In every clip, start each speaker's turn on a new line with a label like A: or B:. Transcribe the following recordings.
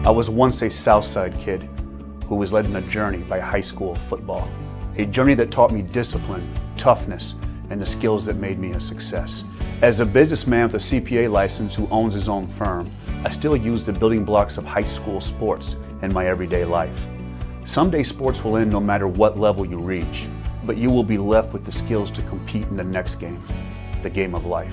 A: I was once a Southside kid who was led on a journey by high school football. A journey that taught me discipline, toughness, and the skills that made me a success. As a businessman with a CPA license who owns his own firm, I still use the building blocks of high school sports in my everyday life. Someday sports will end no matter what level you reach, but you will be left with the skills to compete in the next game, the game of life.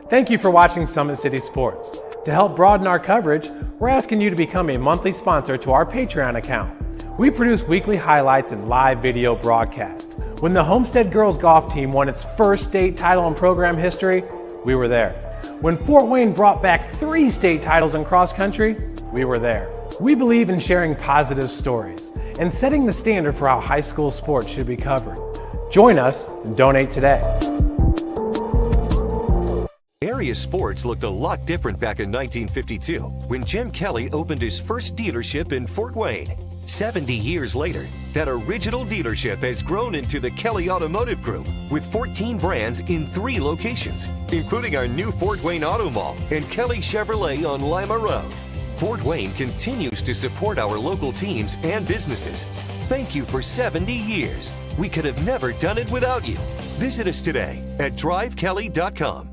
B: Thank you for watching Summit City Sports. To help broaden our coverage, we're asking you to become a monthly sponsor to our Patreon account. We produce weekly highlights and live video broadcasts. When the Homestead girls golf team won its first state title in program history, we were there. When Fort Wayne brought back 3 state titles in cross country, we were there. We believe in sharing positive stories and setting the standard for how high school sports should be covered. Join us and donate today.
C: Area sports looked a lot different back in 1952 when Jim Kelly opened his first dealership in Fort Wayne. 70 years later, that original dealership has grown into the Kelly Automotive Group with 14 brands in 3 locations, including our new Fort Wayne Auto Mall and Kelly Chevrolet on Lima Road. Fort Wayne continues to support our local teams and businesses. Thank you for 70 years. We could have never done it without you. Visit us today at drivekelly.com.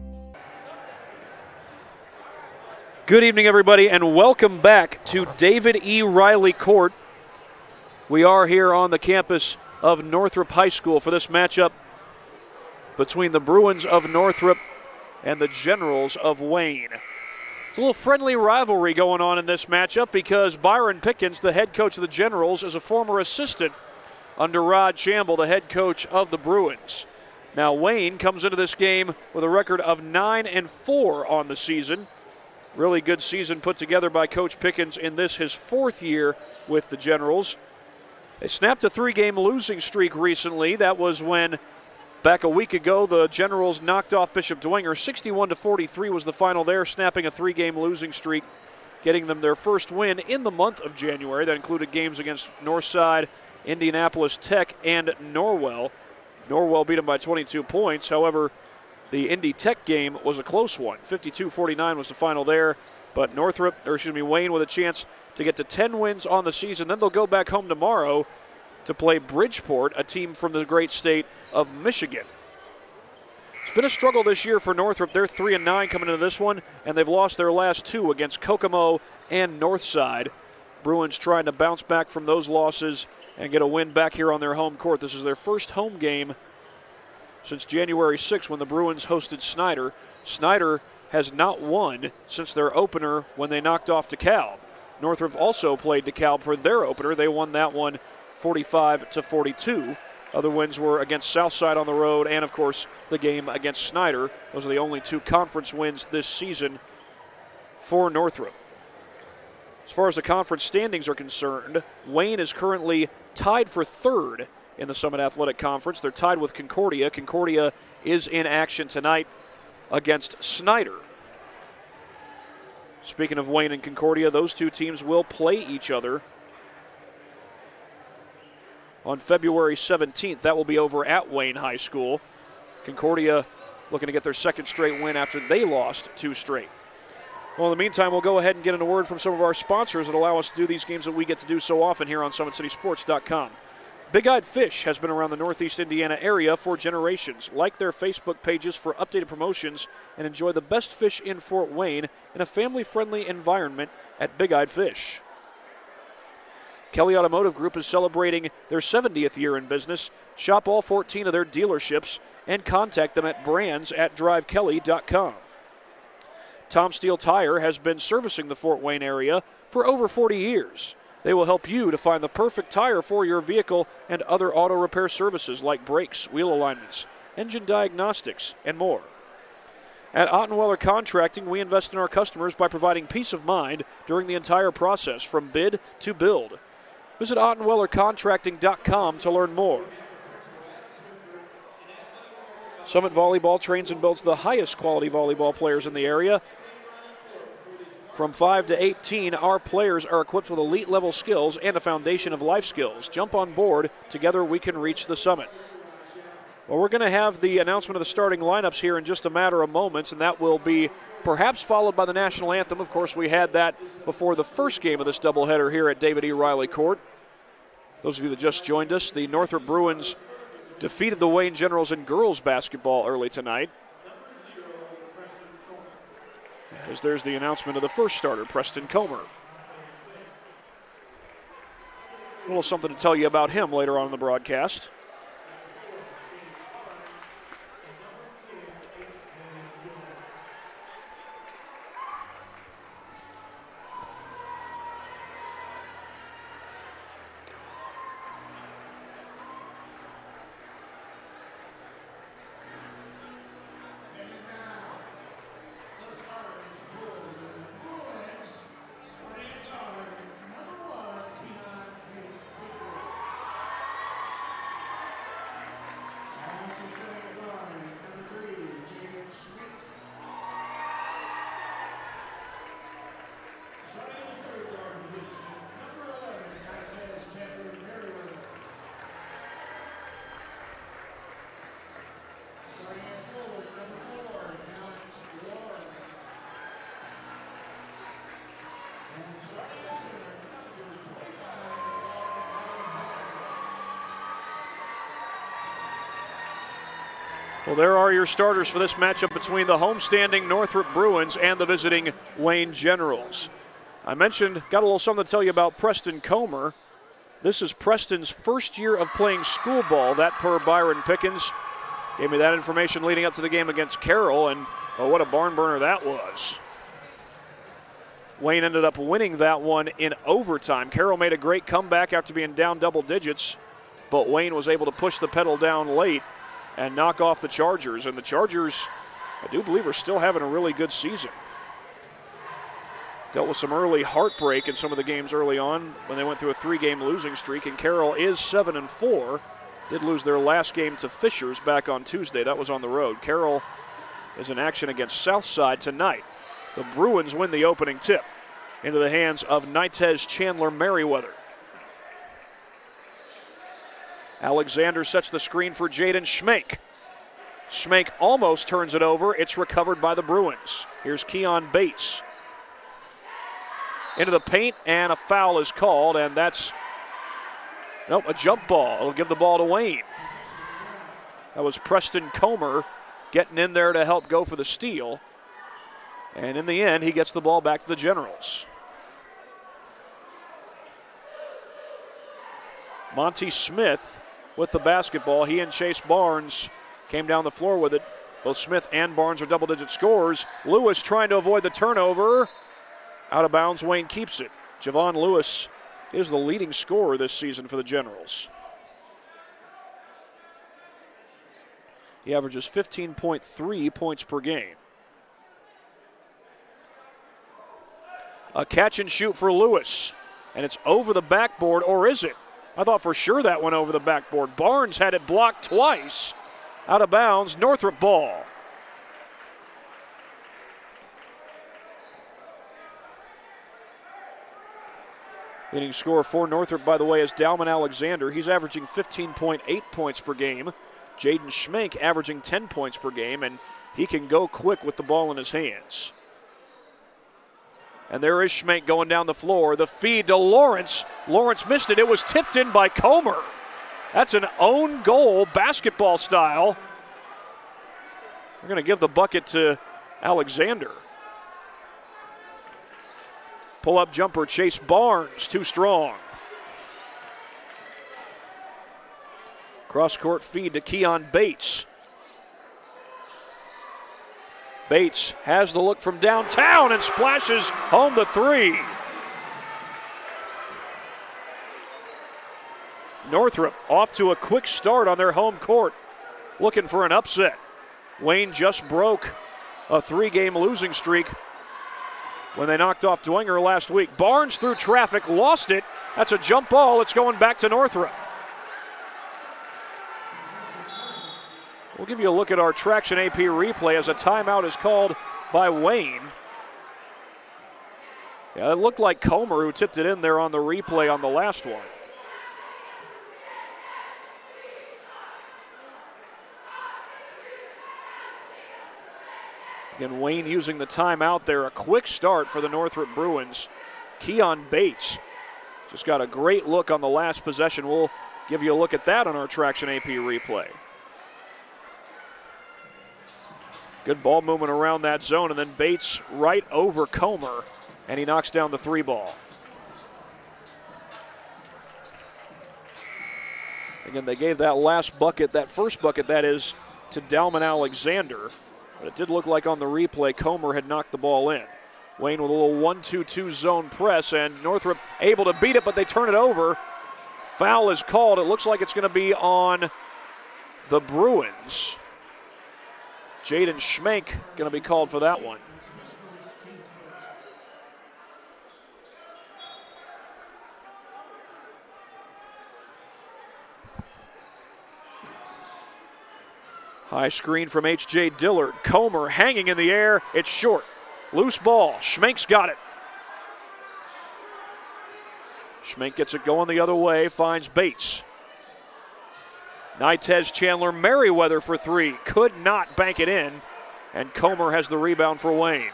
D: Good evening, everybody, and welcome back to David E. Riley Court. We are here on the campus of Northrop High School for this matchup between the Bruins of Northrop and the Generals of Wayne. It's a little friendly rivalry going on in this matchup because Byron Pickens, the head coach of the Generals, is a former assistant under Rod Shamble, the head coach of the Bruins. Now, Wayne comes into this game with a record of 9-4 on the season. Really good season put together by Coach Pickens in this, his 4th year with the Generals. They snapped a 3-game losing streak recently. That was when, back a week ago, the Generals knocked off Bishop Dwenger. 61-43 was the final there, snapping a 3-game losing streak, getting them their first win in the month of January. That included games against Northside, Indianapolis Tech, and Norwell. Norwell beat them by 22 points. However, the Indy Tech game was a close one. 52-49 was the final there. But Wayne with a chance to get to 10 wins on the season. Then they'll go back home tomorrow to play Bridgeport, a team from the great state of Michigan. It's been a struggle this year for Northrop. They're 3-9 coming into this one, and they've lost their last 2 against Kokomo and Northside. Bruins trying to bounce back from those losses and get a win back here on their home court. This is their first home game since January 6th when the Bruins hosted Snyder. Snyder has not won since their opener when they knocked off DeKalb. Northrop also played DeKalb for their opener. They won that one 45-42. Other wins were against Southside on the road and, of course, the game against Snyder. Those are the only 2 conference wins this season for Northrop. As far as the conference standings are concerned, Wayne is currently tied for 3rd in the Summit Athletic Conference. They're tied with Concordia. Concordia is in action tonight against Snyder. Speaking of Wayne and Concordia, those 2 teams will play each other on February 17th. That will be over at Wayne High School. Concordia looking to get their 2nd straight win after they lost 2 straight. Well, in the meantime, we'll go ahead and get in a word from some of our sponsors that allow us to do these games that we get to do so often here on SummitCitySports.com. Big Eyed Fish has been around the Northeast Indiana area for generations. Like their Facebook pages for updated promotions and enjoy the best fish in Fort Wayne in a family-friendly environment at Big Eyed Fish. Kelly Automotive Group is celebrating their 70th year in business. Shop all 14 of their dealerships and contact them at brands@drivekelly.com. Tom Steele Tire has been servicing the Fort Wayne area for over 40 years. They will help you to find the perfect tire for your vehicle and other auto repair services like brakes, wheel alignments, engine diagnostics, and more. At Ottenweller Contracting, we invest in our customers by providing peace of mind during the entire process, from bid to build. Visit OttenwellerContracting.com to learn more. Summit Volleyball trains and builds the highest quality volleyball players in the area. From 5 to 18, our players are equipped with elite level skills and a foundation of life skills. Jump on board. Together we can reach the summit. Well, we're going to have the announcement of the starting lineups here in just a matter of moments, and that will be perhaps followed by the national anthem. Of course, we had that before the first game of this doubleheader here at David E. Riley Court. Those of you that just joined us, the Northrop Bruins defeated the Wayne Generals in girls basketball early tonight. As there's the announcement of the first starter, Preston Comer. A little something to tell you about him later on in the broadcast. Well, there are your starters for this matchup between the homestanding Northrop Bruins and the visiting Wayne Generals. I mentioned, got a little something to tell you about Preston Comer. This is Preston's first year of playing school ball, that per Byron Pickens. Gave me that information leading up to the game against Carroll, and oh, what a barn burner that was. Wayne ended up winning that one in overtime. Carroll made a great comeback after being down double digits, but Wayne was able to push the pedal down late and knock off the Chargers. And the Chargers, I do believe, are still having a really good season. Dealt with some early heartbreak in some of the games early on when they went through a 3-game losing streak, and Carroll is 7-4. Did lose their last game to Fishers back on Tuesday. That was on the road. Carroll is in action against Southside tonight. The Bruins win the opening tip into the hands of Nitez Chandler Merriweather. Alexander sets the screen for Jaden Schmake. Schmake almost turns it over. It's recovered by the Bruins. Here's Keon Bates. Into the paint, and a foul is called, and that's a jump ball. It'll give the ball to Wayne. That was Preston Comer getting in there to help go for the steal. And in the end, he gets the ball back to the Generals. Monty Smith with the basketball. He and Chase Barnes came down the floor with it. Both Smith and Barnes are double-digit scorers. Lewis trying to avoid the turnover. Out of bounds, Wayne keeps it. Javon Lewis is the leading scorer this season for the Generals. He averages 15.3 points per game. A catch and shoot for Lewis. And it's over the backboard, or is it? I thought for sure that went over the backboard. Barnes had it blocked twice. Out of bounds, Northrop ball. Leading scorer for Northrop, by the way, is Dalman Alexander. He's averaging 15.8 points per game. Jaden Schmake averaging 10 points per game, and he can go quick with the ball in his hands. And there is Schmake going down the floor. The feed to Lawrence. Lawrence missed it. It was tipped in by Comer. That's an own goal, basketball style. We're going to give the bucket to Alexander. Pull-up jumper, Chase Barnes, too strong. Cross-court feed to Keon Bates. Bates has the look from downtown and splashes home the three. Northrop off to a quick start on their home court, looking for an upset. Wayne just broke a 3-game losing streak when they knocked off Dwenger last week. Barnes through traffic, lost it. That's a jump ball. It's going back to Northrop. We'll give you a look at our Traction AP replay as a timeout is called by Wayne. Yeah, it looked like Comer who tipped it in there on the replay on the last one. Again, Wayne using the timeout there. A quick start for the Northrop Bruins. Keon Bates just got a great look on the last possession. We'll give you a look at that on our Traction AP replay. Good ball movement around that zone, and then Bates right over Comer, and he knocks down the 3 ball. Again, they gave that last bucket, that first bucket, that is, to Dalman Alexander. But it did look like on the replay, Comer had knocked the ball in. Wayne with a little 1-2-2 zone press, and Northrop able to beat it, but they turn it over. Foul is called. It looks like it's going to be on the Bruins. Jaden Schmenk going to be called for that one. High screen from H.J. Dillard. Comer hanging in the air. It's short. Loose ball. Schmenk's got it. Schmenk gets it going the other way. Finds Bates. Nitez Chandler Merriweather for 3. Could not bank it in. And Comer has the rebound for Wayne.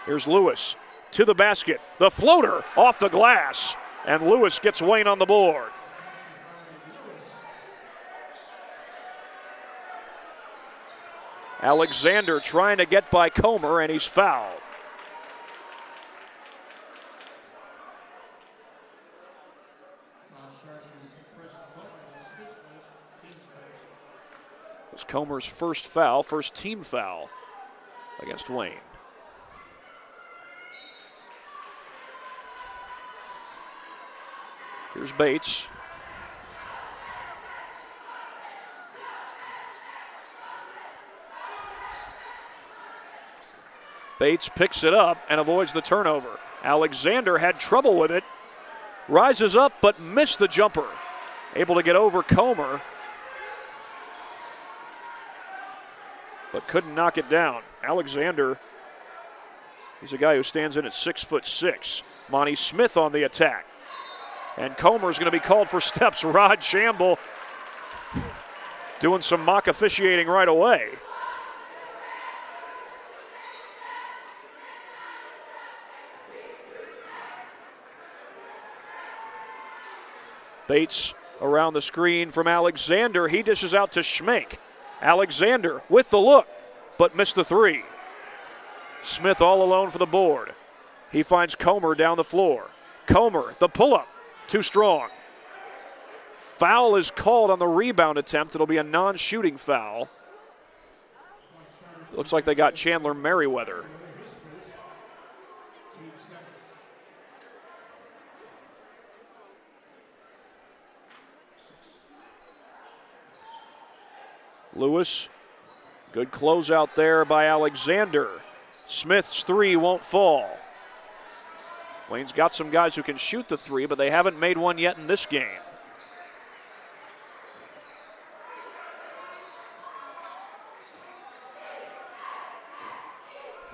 D: Here's Lewis to the basket. The floater off the glass. And Lewis gets Wayne on the board. Alexander trying to get by Comer, and he's fouled. It's Comer's first foul, first team foul against Wayne. Here's Bates. Bates picks it up and avoids the turnover. Alexander had trouble with it. Rises up but missed the jumper. Able to get over Comer, but couldn't knock it down. Alexander, he's a guy who stands in at 6'6". Monty Smith on the attack. And Comer's going to be called for steps. Rod Shamble doing some mock officiating right away. Bates around the screen from Alexander. He dishes out to Schmenk. Alexander with the look, but missed the 3. Smith all alone for the board. He finds Comer down the floor. Comer, the pull-up, too strong. Foul is called on the rebound attempt. It'll be a non-shooting foul. Looks like they got Chandler Merriweather. Lewis, good closeout there by Alexander. Smith's 3 won't fall. Wayne's got some guys who can shoot the 3, but they haven't made one yet in this game.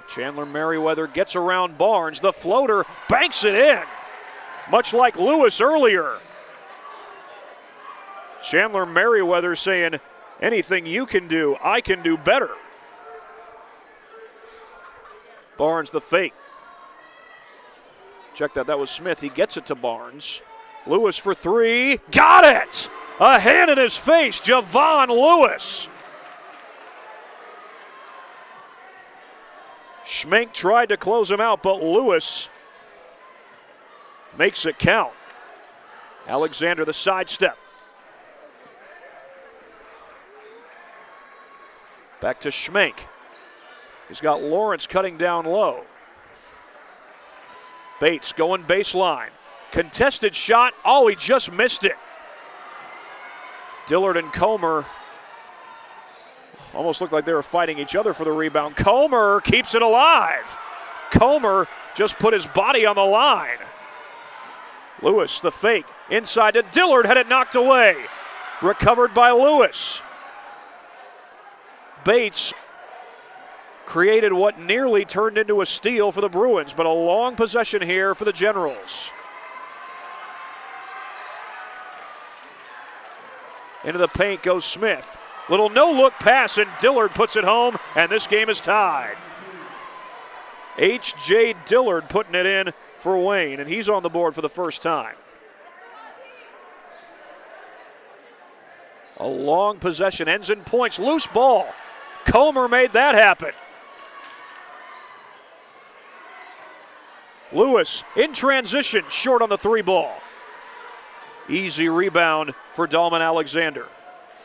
D: Chandler Merriweather gets around Barnes. The floater banks it in, much like Lewis earlier. Chandler Merriweather saying, anything you can do, I can do better. Barnes the fake. Check that was Smith. He gets it to Barnes. Lewis for 3. Got it! A hand in his face, Javon Lewis. Schmenk tried to close him out, but Lewis makes it count. Alexander the sidestep. Back to Schmenk. He's got Lawrence cutting down low. Bates going baseline. Contested shot. Oh, he just missed it. Dillard and Comer Almost looked like they were fighting each other for the rebound. Comer keeps it alive. Comer just put his body on the line. Lewis, the fake, inside to Dillard, had it knocked away. Recovered by Lewis. Bates created what nearly turned into a steal for the Bruins, but a long possession here for the Generals. Into the paint goes Smith. Little no-look pass, and Dillard puts it home, and this game is tied. H.J. Dillard putting it in for Wayne, and he's on the board for the first time. A long possession ends in points. Loose ball. Comer made that happen. Lewis in transition, short on the three ball. Easy rebound for Dalman Alexander.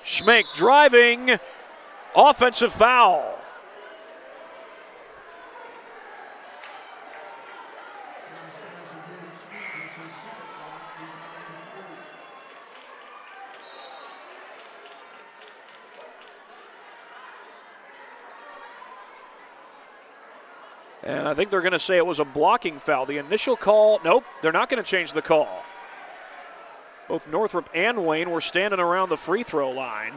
D: Schmenk driving. Offensive foul. And I think they're going to say it was a blocking foul. The initial call, nope, they're not going to change the call. Both Northrop and Wayne were standing around the free throw line,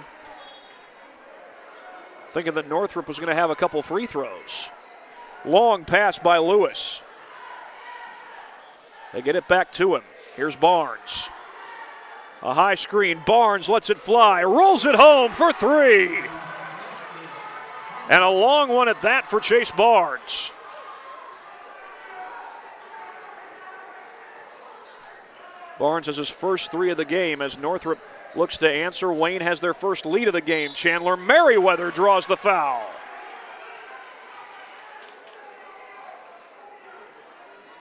D: thinking that Northrop was going to have a couple free throws. Long pass by Lewis. They get it back to him. Here's Barnes. A high screen. Barnes lets it fly. Rolls it home for three. And a long one at that for Chase Barnes. Barnes has his first three of the game as Northrop looks to answer. Wayne has their first lead of the game. Chandler Merriweather draws the foul.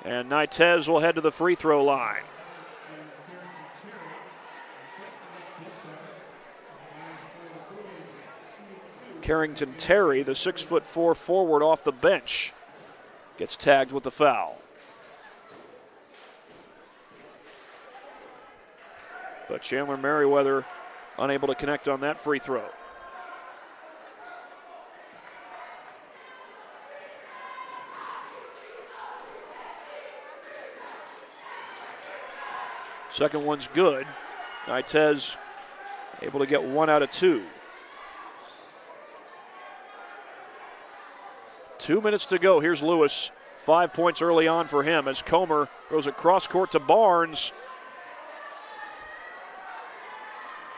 D: And Nitez will head to the free throw line. Carrington Terry, the 6'4" forward off the bench, gets tagged with the foul. But Chandler Merriweather unable to connect on that free throw. Second one's good. Nitez able to get 1 out of 2. 2 minutes to go. Here's Lewis. 5 points early on for him as Comer throws it cross court to Barnes.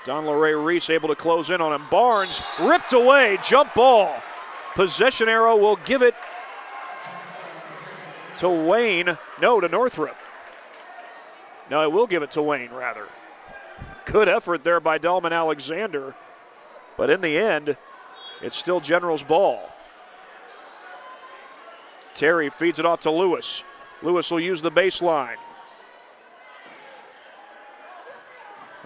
D: Don Reese able to close in on him. Barnes ripped away. Jump ball. Possession arrow will give it to Wayne. No, to Northrop. No, it will give it to Wayne, rather. Good effort there by Dalman Alexander. But in the end, it's still Generals ball. Terry feeds it off to Lewis. Lewis will use the baseline.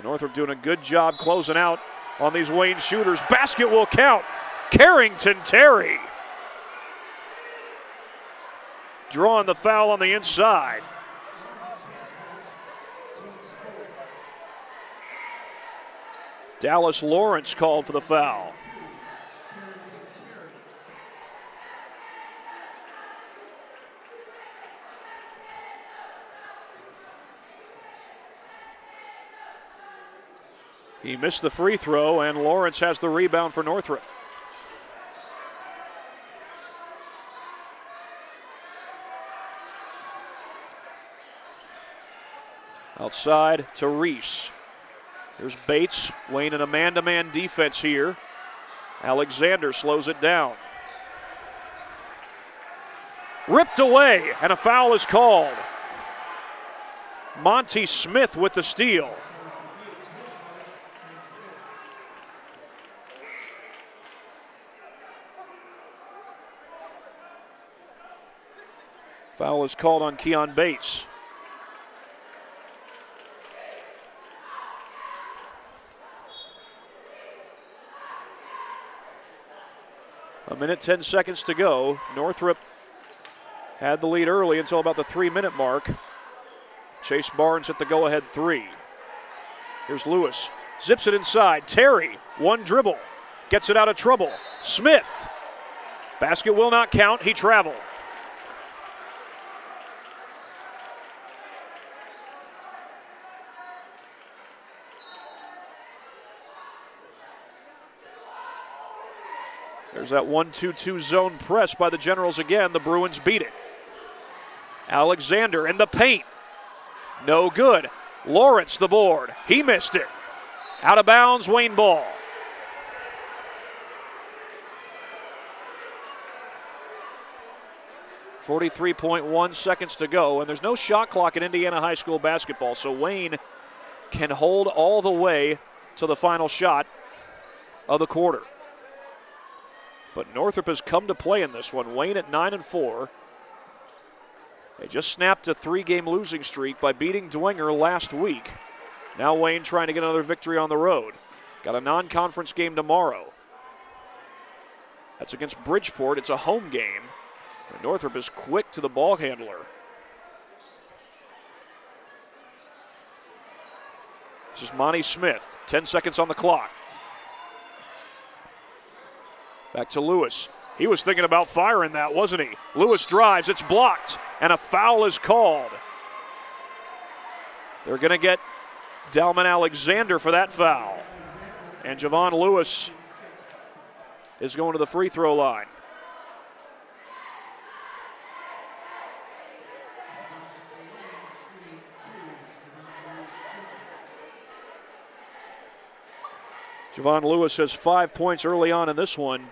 D: Northrop doing a good job closing out on these Wayne shooters. Basket will count. Carrington Terry drawing the foul on the inside. Dallas Lawrence called for the foul. He missed the free throw, and Lawrence has the rebound for Northrop. Outside to Reese. Here's Bates. Wayne in a man-to-man defense here. Alexander slows it down. Ripped away, and a foul is called. Monty Smith with the steal. Foul is called on Keon Bates. A minute, 10 seconds to go. Northrop had the lead early until about the 3-minute mark. Chase Barnes at the go-ahead 3. Here's Lewis. Zips it inside. Terry, one dribble. gets it out of trouble. Smith. Basket will not count. He traveled. There's that 1-2-2 zone press by the Generals again. The Bruins beat it. Alexander in the paint. No good. Lawrence the board. He missed it. Out of bounds, Wayne ball. .1 seconds to go, and there's no shot clock in Indiana high school basketball, so Wayne can hold all the way to the final shot of the quarter. But Northrop has come to play in this one. Wayne at 9-4. They just snapped a 3-game losing streak by beating Dwenger last week. Now Wayne trying to get another victory on the road. Got a non-conference game tomorrow. That's against Bridgeport. It's a home game. And Northrop is quick to the ball handler. This is Monty Smith. 10 seconds on the clock. Back to Lewis. He was thinking about firing that, wasn't he? Lewis drives. It's blocked. And a foul is called. They're going to get Dalman Alexander for that foul. And Javon Lewis is going to the free throw line. Javon Lewis has 5 points early on in this one.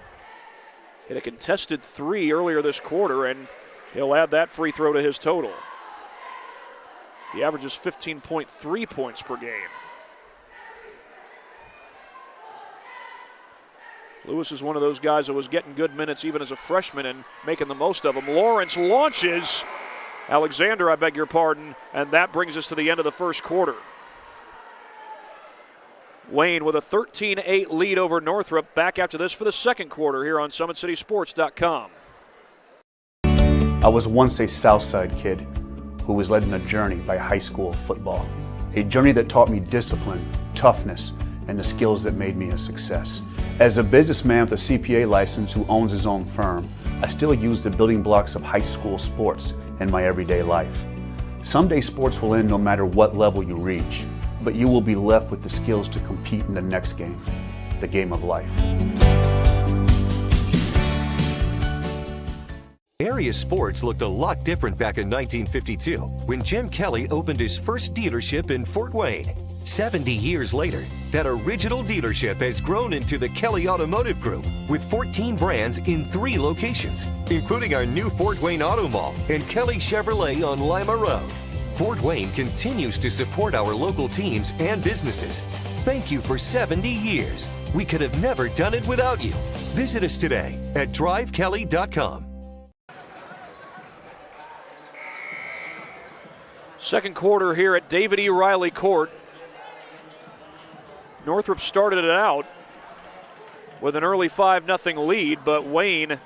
D: Hit a contested 3 earlier this quarter, and he'll add that free throw to his total. He averages 15.3 points per game. Lewis is one of those guys that was getting good minutes even as a freshman and making the most of them. Lawrence launches. Alexander, I beg your pardon, and that brings us to the end of the first quarter. Wayne with a 13-8 lead over Northrop. Back after this for the second quarter here on SummitCitySports.com.
A: I was once a Southside kid who was led on a journey by high school football. A journey that taught me discipline, toughness, and the skills that made me a success. As a businessman with a CPA license who owns his own firm, I still use the building blocks of high school sports in my everyday life. Someday sports will end no matter what level you reach, but you will be left with the skills to compete in the next game, the game of life.
C: Area sports looked a lot different back in 1952 when Jim Kelly opened his first dealership in Fort Wayne. 70 years later, that original dealership has grown into the Kelly Automotive Group with 14 brands in 3 locations, including our new Fort Wayne Auto Mall and Kelly Chevrolet on Lima Road. Fort Wayne continues to support our local teams and businesses. Thank you for 70 years. We could have never done it without you. Visit us today at drivekelly.com.
D: Second quarter here at David E. Riley Court. Northrop started it out with an early 5-0 lead, but Wayne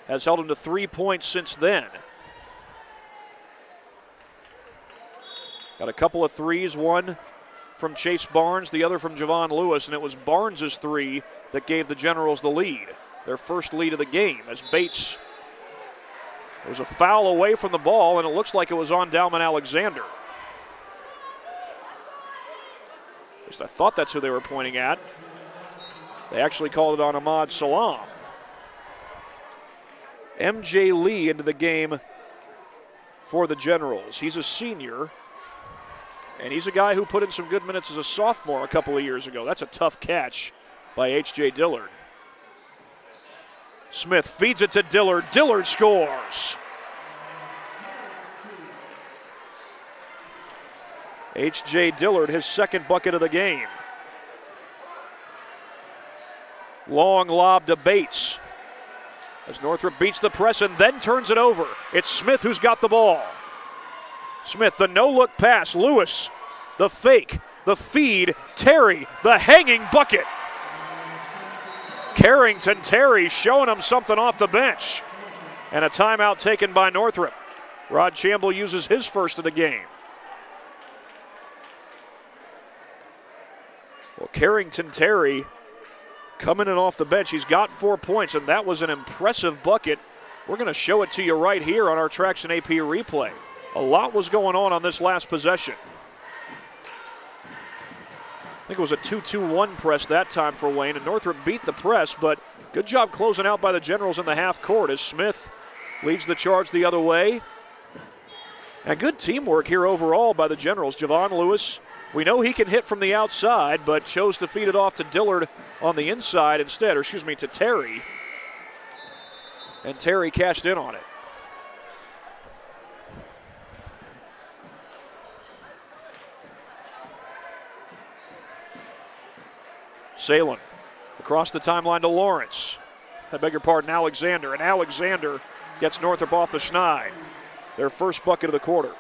D: has held him to 3 points since then. Got a couple of threes, one from Chase Barnes, the other from Javon Lewis, and it was Barnes' 3 that gave the Generals the lead, their first lead of the game, as Bates was a foul away from the ball, and it looks like it was on Dalman Alexander. At least I thought that's who they were pointing at. They actually called it on Ahmad Salam. MJ Lee into the game for the Generals. He's a senior, and he's a guy who put in some good minutes as a sophomore a couple of years ago. That's a tough catch by H.J. Dillard. Smith feeds it to Dillard. Dillard scores. H.J. Dillard, his second bucket of the game. Long lob to Bates as Northrop beats the press and then turns it over. It's Smith who's got the ball. Smith, the no-look pass. Lewis, the fake, the feed. Terry, the hanging bucket. Carrington Terry showing him something off the bench. And a timeout taken by Northrop. Rod Chambliss uses his first of the game. Well, Carrington Terry coming in off the bench. He's got 4 points, and that was an impressive bucket. We're going to show it to you right here on our Traction AP replay. A lot was going on this last possession. I think it was a 2-2-1 press that time for Wayne, and Northrop beat the press, but good job closing out by the Generals in the half court as Smith leads the charge the other way. And good teamwork here overall by the Generals. Javon Lewis, we know he can hit from the outside, but chose to feed it off to Dillard on the inside instead, or excuse me, to Terry. And Terry cashed in on it. Salem across the timeline to Lawrence. I beg your pardon, Alexander. And Alexander gets Northrop off the schneid. Their first bucket of the quarter.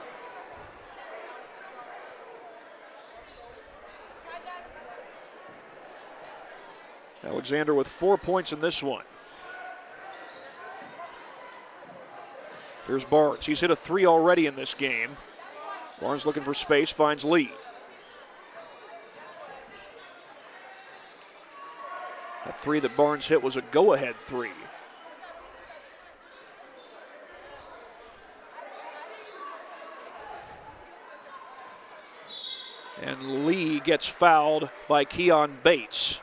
D: Alexander with 4 points in this one. Here's Barnes. He's hit a 3 already in this game. Barnes looking for space, finds Lee. That 3 that Barnes hit was a go-ahead 3. And Lee gets fouled by Keon Bates.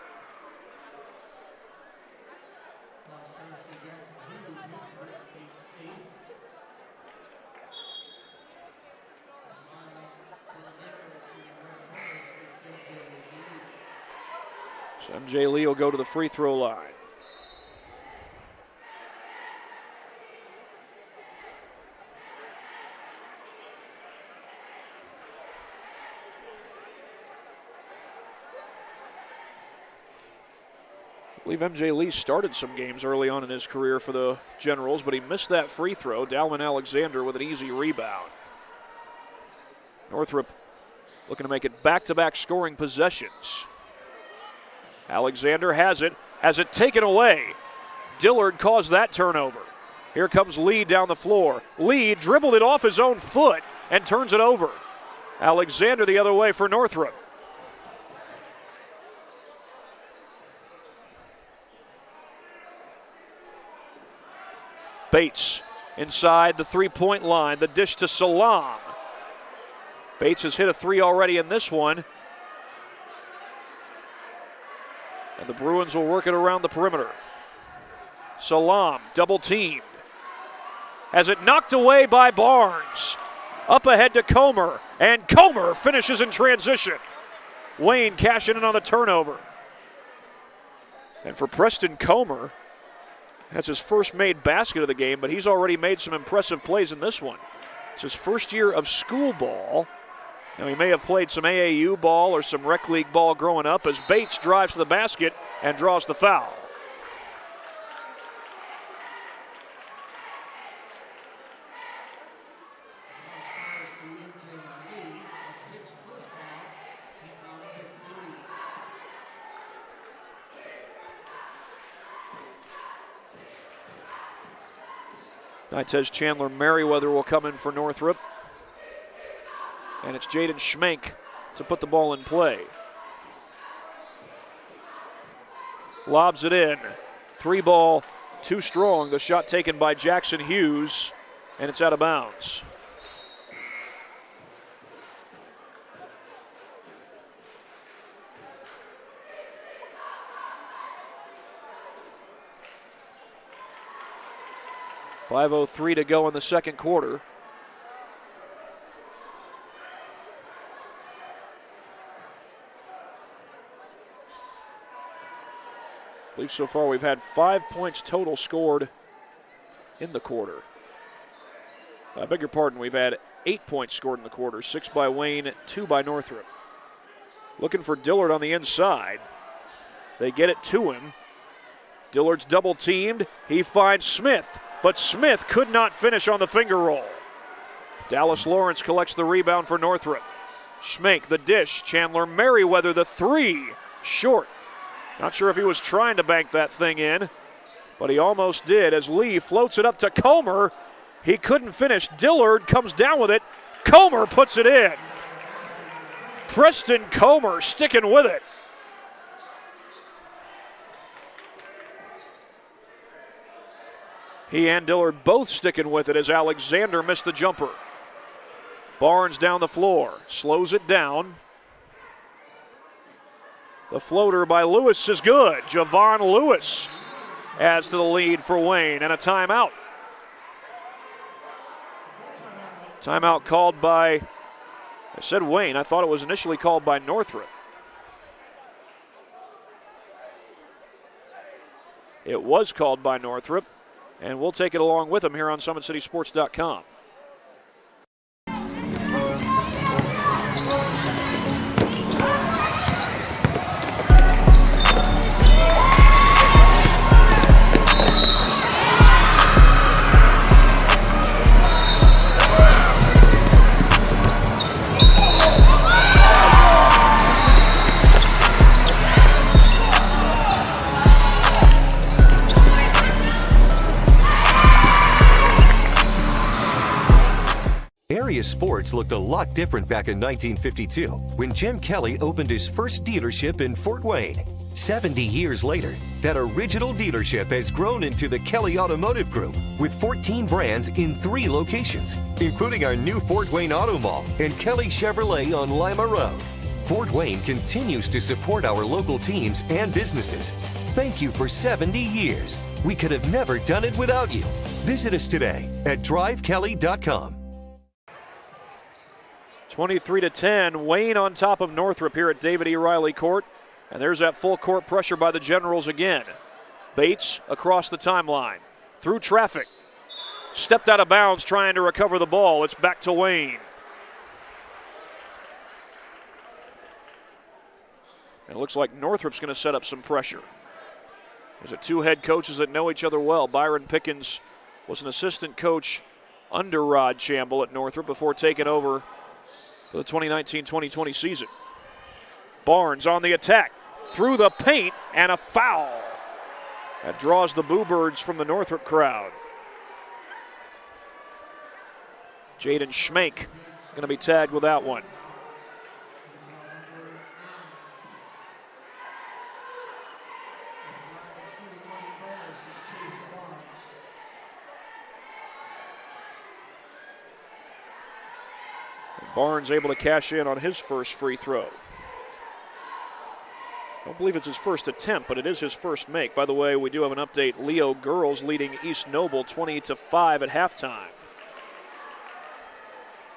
D: So MJ Lee will go to the free throw line. I believe MJ Lee started some games early on in his career for the Generals, but he missed that free throw. Dalvin Alexander with an easy rebound. Northrop looking to make it back-to-back scoring possessions. Alexander has it taken away. Dillard caused that turnover. Here comes Lee down the floor. Lee dribbled it off his own foot and turns it over. Alexander the other way for Northrop. Bates inside the three-point line. The dish to Salam. Bates has hit a 3 already in this one. And the Bruins will work it around the perimeter. Salam, double teamed. Has it knocked away by Barnes. Up ahead to Comer, and Comer finishes in transition. Wayne cashing in on the turnover. And for Preston Comer, that's his first made basket of the game, but he's already made some impressive plays in this one. It's his first year of school ball. Now, he may have played some AAU ball or some rec league ball growing up as Bates drives to the basket and draws the foul. Nitez Chandler Merriweather will come in for Northrop. And it's Jaden Schmenk to put the ball in play. Lobs it in. 3 ball, too strong. The shot taken by Jackson Hughes, and it's out of bounds. .503 to go in the second quarter. I believe so far we've had 5 points total scored in the quarter. I beg your pardon, we've had 8 points scored in the quarter, 6 by Wayne, 2 by Northrop. Looking for Dillard on the inside. They get it to him. Dillard's double teamed. He finds Smith, but Smith could not finish on the finger roll. Dallas Lawrence collects the rebound for Northrop. Schmenk, the dish. Chandler Merriweather, the 3. Short. Not sure if he was trying to bank that thing in, but he almost did as Lee floats it up to Comer. He couldn't finish. Dillard comes down with it. Comer puts it in. Preston Comer sticking with it. He and Dillard both sticking with it as Alexander missed the jumper. Barnes down the floor, slows it down. The floater by Lewis is good. Javon Lewis adds to the lead for Wayne, and a timeout. Timeout called by, I said Wayne, I thought it was initially called by Northrop. It was called by Northrop, and we'll take it along with them here on SummitCitySports.com.
C: Area sports looked a lot different back in 1952 when Jim Kelly opened his first dealership in Fort Wayne. 70 years later, that original dealership has grown into the Kelly Automotive Group with 14 brands in 3 locations, including our new Fort Wayne Auto Mall and Kelly Chevrolet on Lima Road. Fort Wayne continues to support our local teams and businesses. Thank you for 70 years. We could have never done it without you. Visit us today at drivekelly.com.
D: 23-10, Wayne on top of Northrop here at David E. Riley Court. And there's that full court pressure by the Generals again. Bates across the timeline, through traffic. Stepped out of bounds trying to recover the ball. It's back to Wayne. And it looks like Northrop's going to set up some pressure. There's 2 head coaches that know each other well. Byron Pickens was an assistant coach under Rod Chamble at Northrop before taking over for the 2019-2020 season. Barnes on the attack, through the paint, and a foul. That draws the Boo Birds from the Northrop crowd. Jaden Schmank going to be tagged with that one. Barnes able to cash in on his first free throw. I don't believe it's his first attempt, but it is his first make. By the way, we do have an update. Leo Girls leading East Noble 20-5 at halftime.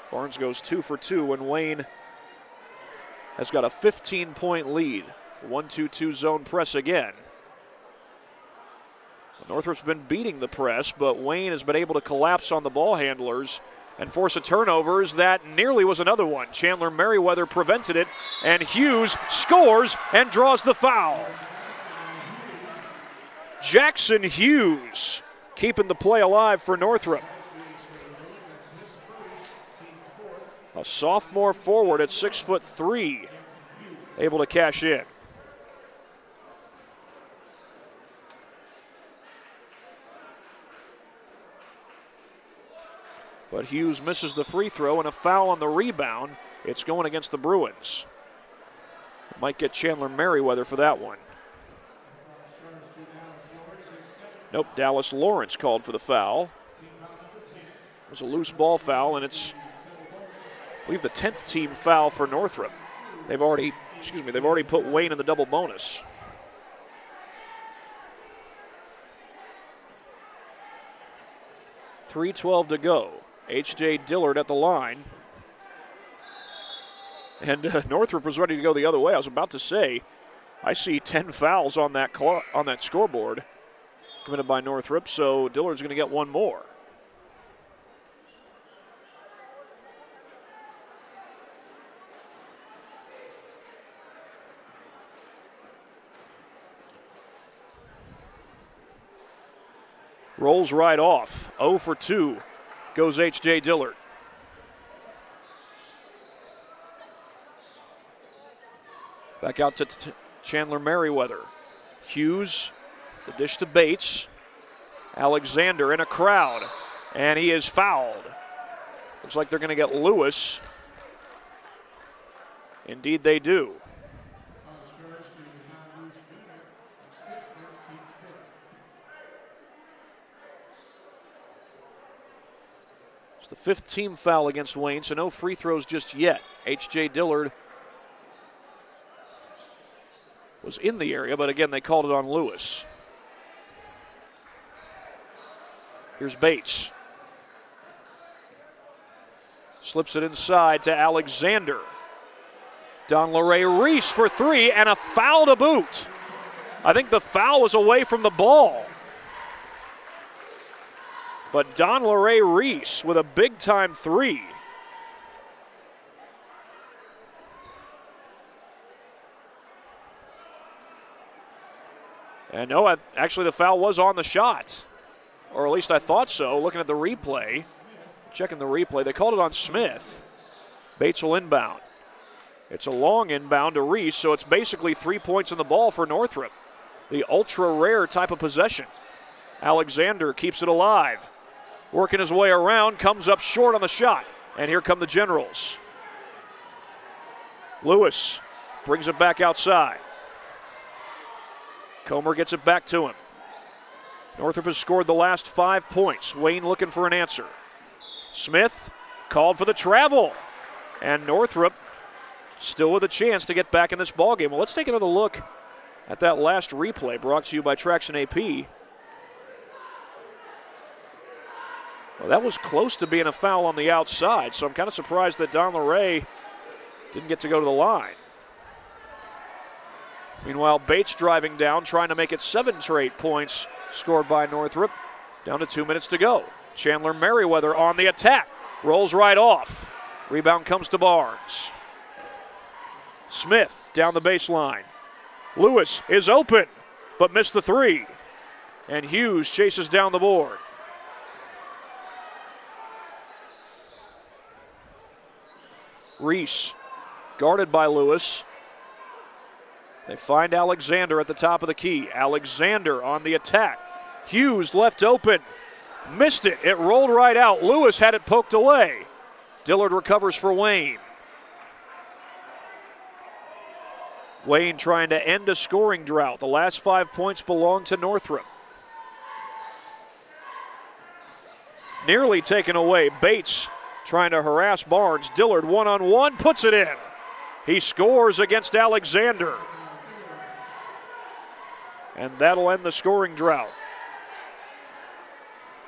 D: Barnes goes 2 for 2 when Wayne has got a 15-point lead. 1-2-2 zone press again. Northrop's been beating the press, but Wayne has been able to collapse on the ball handlers and force a turnover. That nearly was another one. Chandler Merriweather prevented it, and Hughes scores and draws the foul. Jackson Hughes keeping the play alive for Northrop. A sophomore forward at 6'3", able to cash in. But Hughes misses the free throw and a foul on the rebound. It's going against the Bruins. Might get Chandler Merriweather for that one. Nope, Dallas Lawrence called for the foul. It was a loose ball foul, and it's, I believe, the 10th team foul for Northrop. They've already put Wayne in the double bonus. .312 to go. H.J. Dillard at the line. And Northrop was ready to go the other way. I was about to say, I see 10 fouls on that scoreboard committed by Northrop, so Dillard's going to get one more. Rolls right off. 0 for 2 goes H.J. Dillard. Back out to Chandler Merriweather. Hughes, the dish to Bates. Alexander in a crowd, and he is fouled. Looks like they're going to get Lewis. Indeed they do. the 5th team foul against Wayne, so no free throws just yet. H.J. Dillard was in the area, but again, they called it on Lewis. Here's Bates. Slips it inside to Alexander. Donlare Reese for 3 and a foul to boot. I think the foul was away from the ball. But Donlare Reese with a big-time 3. And no, actually the foul was on the shot. Or at least I thought so, looking at the replay. Checking the replay, they called it on Smith. Bates will inbound. It's a long inbound to Reese, so it's basically 3 points in the ball for Northrop. The ultra-rare type of possession. Alexander keeps it alive. Working his way around, comes up short on the shot. And here come the Generals. Lewis brings it back outside. Comer gets it back to him. Northrop has scored the last 5 points. Wayne looking for an answer. Smith called for the travel. And Northrop still with a chance to get back in this ballgame. Well, let's take another look at that last replay brought to you by Traction AP. Well, that was close to being a foul on the outside, so I'm kind of surprised that Donlare didn't get to go to the line. Meanwhile, Bates driving down, trying to make it 7 straight points scored by Northrop. Down to 2 minutes to go. Chandler Merriweather on the attack. Rolls right off. Rebound comes to Barnes. Smith down the baseline. Lewis is open, but missed the 3. And Hughes chases down the board. Reese guarded by Lewis. They find Alexander at the top of the key. Alexander on the attack. Hughes left open. Missed it. It rolled right out. Lewis had it poked away. Dillard recovers for Wayne. Wayne trying to end a scoring drought. The last 5 points belong to Northrop. Nearly taken away. Bates trying to harass Barnes. Dillard one-on-one, puts it in. He scores against Alexander. And that'll end the scoring drought.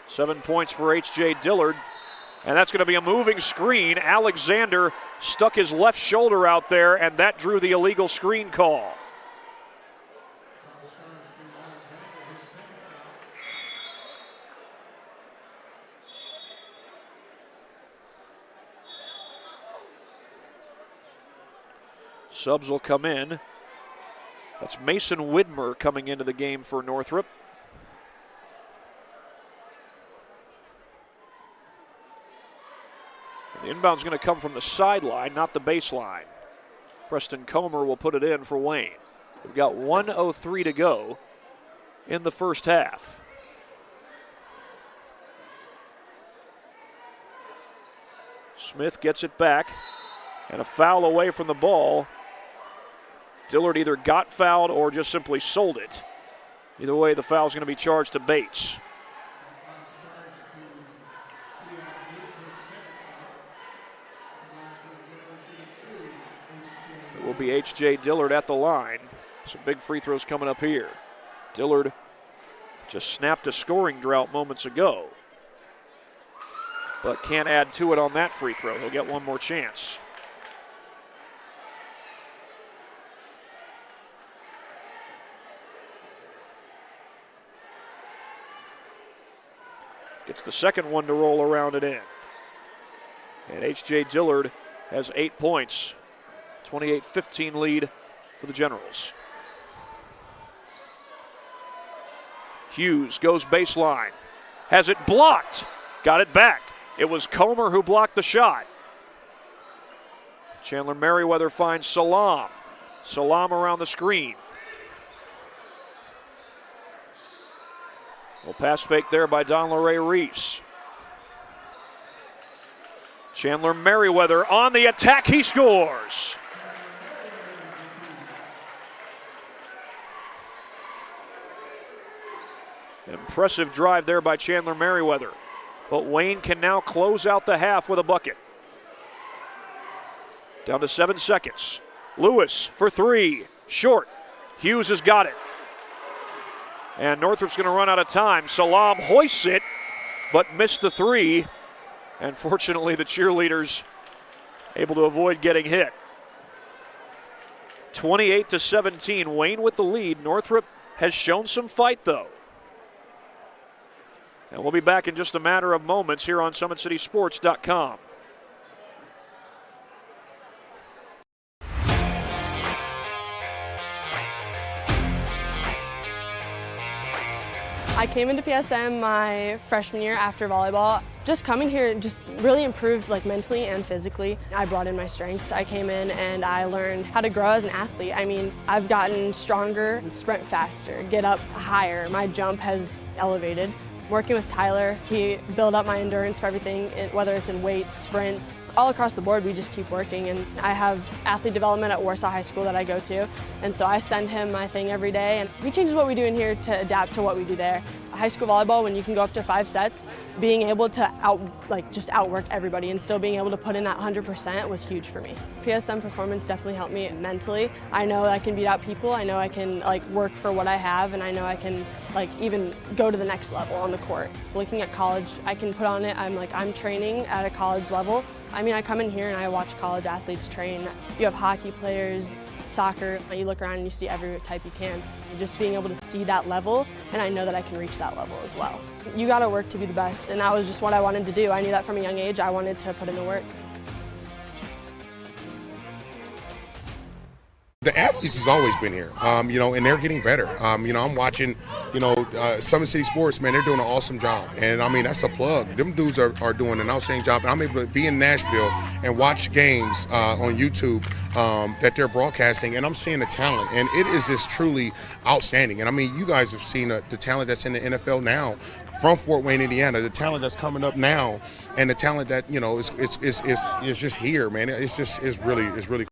D: 7 points for H.J. Dillard. And that's going to be a moving screen. Alexander stuck his left shoulder out there, and that drew the illegal screen call. Subs will come in. That's Mason Widmer coming into the game for Northrop. The inbound's going to come from the sideline, not the baseline. Preston Comer will put it in for Wayne. We've got 1:03 to go in the first half. Smith gets it back, and a foul away from the ball. Dillard either got fouled or just simply sold it. Either way, the foul's going to be charged to Bates. It will be H.J. Dillard at the line. Some big free throws coming up here. Dillard just snapped a scoring drought moments ago, but can't add to it on that free throw. He'll get one more chance. Gets the second one to roll around and in. And H.J. Dillard has 8 points. 28-15 lead for the Generals. Hughes goes baseline. Has it blocked. Got it back. It was Comer who blocked the shot. Chandler Merriweather finds Salam. Salam around the screen. Well, pass fake there by Donlare Reese. Chandler Merriweather on the attack. He scores. An impressive drive there by Chandler Merriweather. but Wayne can now close out the half with a bucket. Down to 7 seconds. Lewis for three. Short. Hughes has got it. And Northrop's going to run out of time. Salam hoists it, but missed the three. And fortunately, the cheerleaders able to avoid getting hit. 28-17. Wayne with the lead. Northrop has shown some fight, though. And we'll be back in just a matter of moments here on SummitCitySports.com.
E: I came into PSM my freshman year after volleyball. Just coming here just really improved mentally and physically. I brought in my strengths. I came in and I learned how to grow as an athlete. I mean, I've gotten stronger, sprint faster, get up higher. My jump has elevated. Working with Tyler, he built up my endurance for everything, whether it's in weights, sprints. All across the board, we just keep working, and I have athlete development at Warsaw High School that I go to, and so I send him my thing every day, and he changes what we do in here to adapt to what we do there. High school volleyball, when you can go up to 5 sets, being able to outwork everybody and still being able to put in that 100% was huge for me. PSM performance definitely helped me mentally. I know I can beat out people. I know I can work for what I have, and I know I can even go to the next level on the court. Looking at college, I can put on it. I'm training at a college level. I mean, I come in here and I watch college athletes train. You have hockey players, soccer. You look around and you see every type you can. Just being able to see that level, and I know that I can reach that level as well. You got to work to be the best, and that was just what I wanted to do. I knew that from a young age. I wanted to put in the work.
F: The athletes has always been here, and they're getting better. I'm watching, Summit City Sports, man, they're doing an awesome job. And, I mean, that's a plug. Them dudes are doing an outstanding job. And I'm able to be in Nashville and watch games on YouTube that they're broadcasting, and I'm seeing the talent. And it is just truly outstanding. And, I mean, you guys have seen the talent that's in the NFL now from Fort Wayne, Indiana, the talent that's coming up now, and the talent that, is just here, man. It's really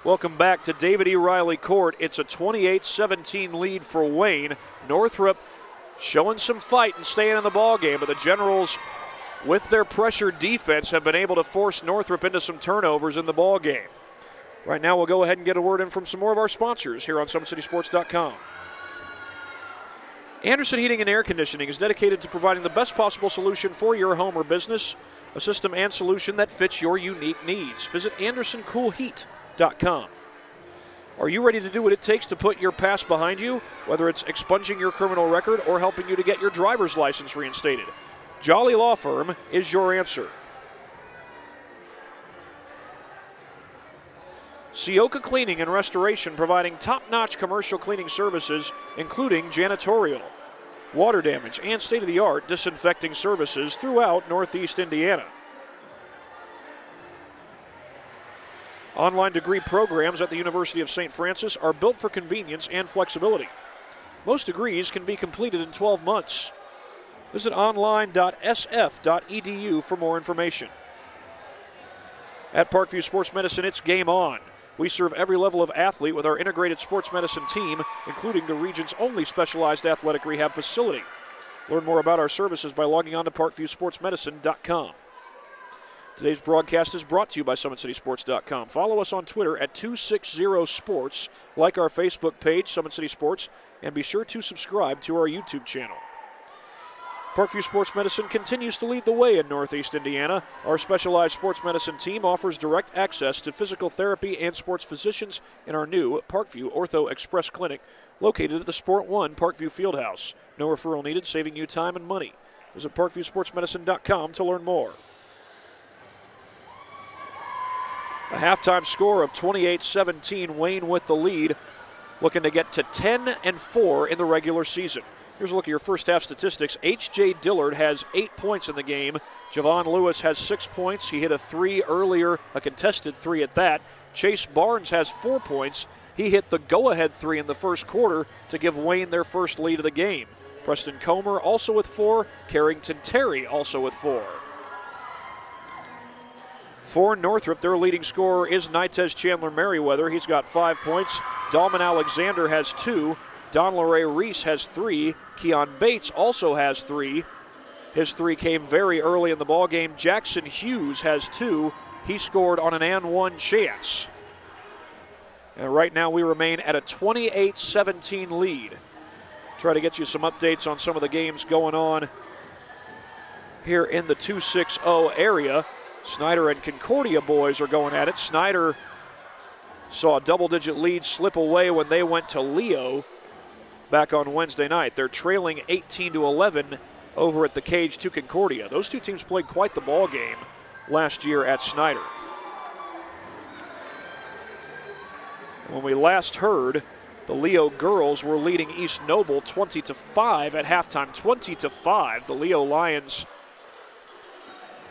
D: Welcome back to David E. Riley Court. It's a 28-17 lead for Wayne. Northrop showing some fight and staying in the ballgame, but the Generals, with their pressure defense, have been able to force Northrop into some turnovers in the ballgame. Right now, we'll go ahead and get a word in from some more of our sponsors here on SummitCitySports.com. Anderson Heating and Air Conditioning is dedicated to providing the best possible solution for your home or business, a system and solution that fits your unique needs. Visit AndersonCoolHeat.com. Are you ready to do what it takes to put your past behind you? Whether it's expunging your criminal record or helping you to get your driver's license reinstated, Jolly Law Firm is your answer. Sioka Cleaning and Restoration, providing top-notch commercial cleaning services, including janitorial, water damage, and state-of-the-art disinfecting services throughout Northeast Indiana. Online degree programs at the University of St. Francis are built for convenience and flexibility. Most degrees can be completed in 12 months. Visit online.sf.edu for more information. At Parkview Sports Medicine, it's game on. We serve every level of athlete with our integrated sports medicine team, including the region's only specialized athletic rehab facility. Learn more about our services by logging on to parkviewsportsmedicine.com. Today's broadcast is brought to you by SummitCitySports.com. Follow us on Twitter at 260sports, like our Facebook page, Summit City Sports, and be sure to subscribe to our YouTube channel. Parkview Sports Medicine continues to lead the way in Northeast Indiana. Our specialized sports medicine team offers direct access to physical therapy and sports physicians in our new Parkview Ortho Express Clinic, located at the Sport One Parkview Fieldhouse. No referral needed, saving you time and money. Visit ParkviewSportsMedicine.com to learn more. A halftime score of 28-17, Wayne with the lead, looking to get to 10-4 in the regular season. Here's a look at your first half statistics. H.J. Dillard has 8 points in the game. Javon Lewis has 6 points. He hit a 3 earlier, a contested 3 at that. Chase Barnes has 4 points. He hit the go-ahead 3 in the first quarter to give Wayne their first lead of the game. Preston Comer also with 4. Carrington Terry also with 4. For Northrop, their leading scorer is Nitez Chandler Merriweather. He's got 5 points. Dalman Alexander has 2. Donleray Reese has 3. Keon Bates also has 3. His 3 came very early in the ballgame. Jackson Hughes has 2. He scored on an and one chance. And right now we remain at a 28-17 lead. Try to get you some updates on some of the games going on here in the 260 area. Snyder and Concordia boys are going at it. Snyder saw a double-digit lead slip away when they went to Leo back on Wednesday night. They're trailing 18-11 over at the cage to Concordia. Those two teams played quite the ball game last year at Snyder. When we last heard, the Leo girls were leading East Noble 20-5 at halftime. 20-5. The Leo Lions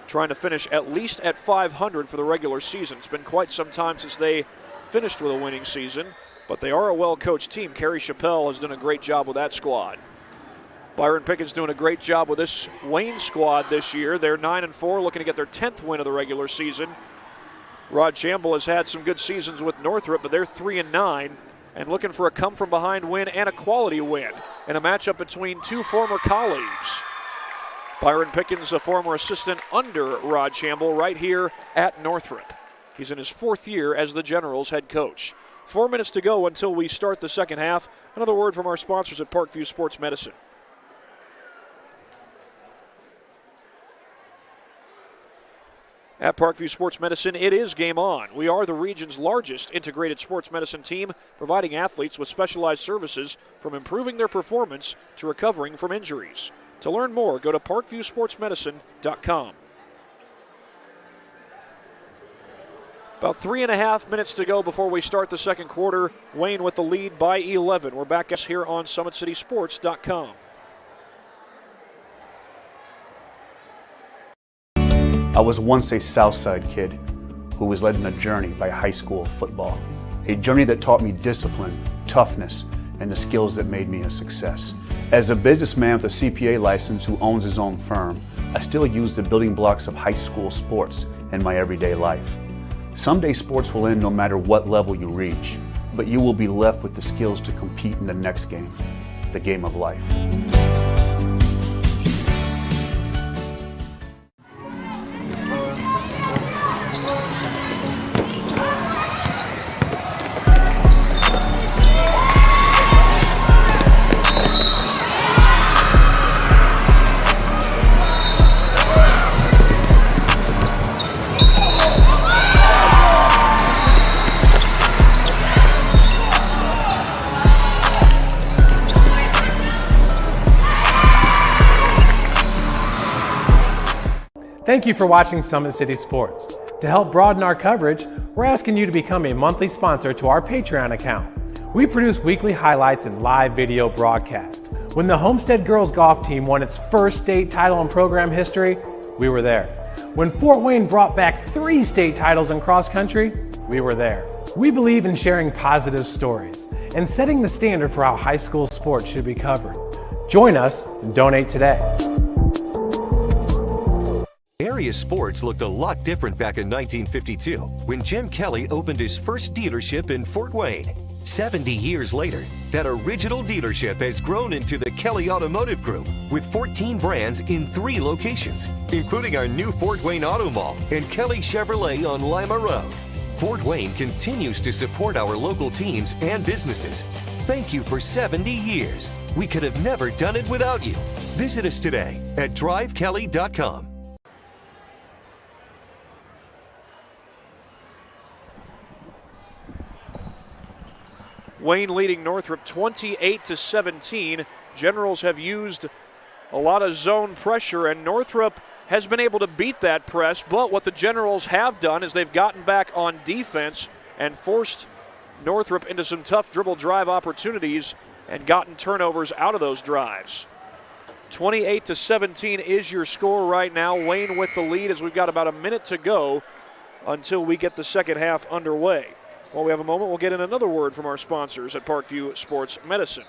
D: trying to finish at least at 500 for the regular season. It's been quite some time since they finished with a winning season, but they are a well-coached team. Carrie Chappelle has done a great job with that squad. Byron Pickens doing a great job with this Wayne squad this year. They're 9-4, looking to get their 10th win of the regular season. Rod Chamble has had some good seasons with Northrop, but they're 3-9 and looking for a come-from-behind win and a quality win in a matchup between two former colleagues. Byron Pickens, a former assistant under Rod Chamble, right here at Northrop. He's in his 4th year as the Generals head coach. 4 minutes to go until we start the second half. Another word from our sponsors at Parkview Sports Medicine. At Parkview Sports Medicine, it is game on. We are the region's largest integrated sports medicine team, providing athletes with specialized services from improving their performance to recovering from injuries. To learn more, go to parkviewsportsmedicine.com. About 3.5 minutes to go before we start the second quarter. Wayne with the lead by 11. We're back here on SummitCitySports.com.
A: I was once a Southside kid who was led on a journey by high school football. A journey that taught me discipline, toughness, and the skills that made me a success. As a businessman with a CPA license who owns his own firm, I still use the building blocks of high school sports in my everyday life. Someday sports will end no matter what level you reach, but you will be left with the skills to compete in the next game, the game of life.
B: Thank you for watching Summit City Sports. To help broaden our coverage, we're asking you to become a monthly sponsor to our Patreon account. We produce weekly highlights and live video broadcasts. When the Homestead girls golf team won its first state title in program history, we were there. When Fort Wayne brought back 3 state titles in cross country, we were there. We believe in sharing positive stories and setting the standard for how high school sports should be covered. Join us and donate today.
C: Area sports looked a lot different back in 1952 when Jim Kelly opened his first dealership in Fort Wayne. 70 years later, that original dealership has grown into the Kelly Automotive Group with 14 brands in 3 locations, including our new Fort Wayne Auto Mall and Kelly Chevrolet on Lima Road. Fort Wayne continues to support our local teams and businesses. Thank you for 70 years. We could have never done it without you. Visit us today at drivekelly.com.
D: Wayne leading Northrop 28-17. Generals have used a lot of zone pressure, and Northrop has been able to beat that press, but what the Generals have done is they've gotten back on defense and forced Northrop into some tough dribble drive opportunities and gotten turnovers out of those drives. 28-17 is your score right now. Wayne with the lead as we've got about a minute to go until we get the second half underway. While we have a moment, we'll get in another word from our sponsors at Parkview Sports Medicine.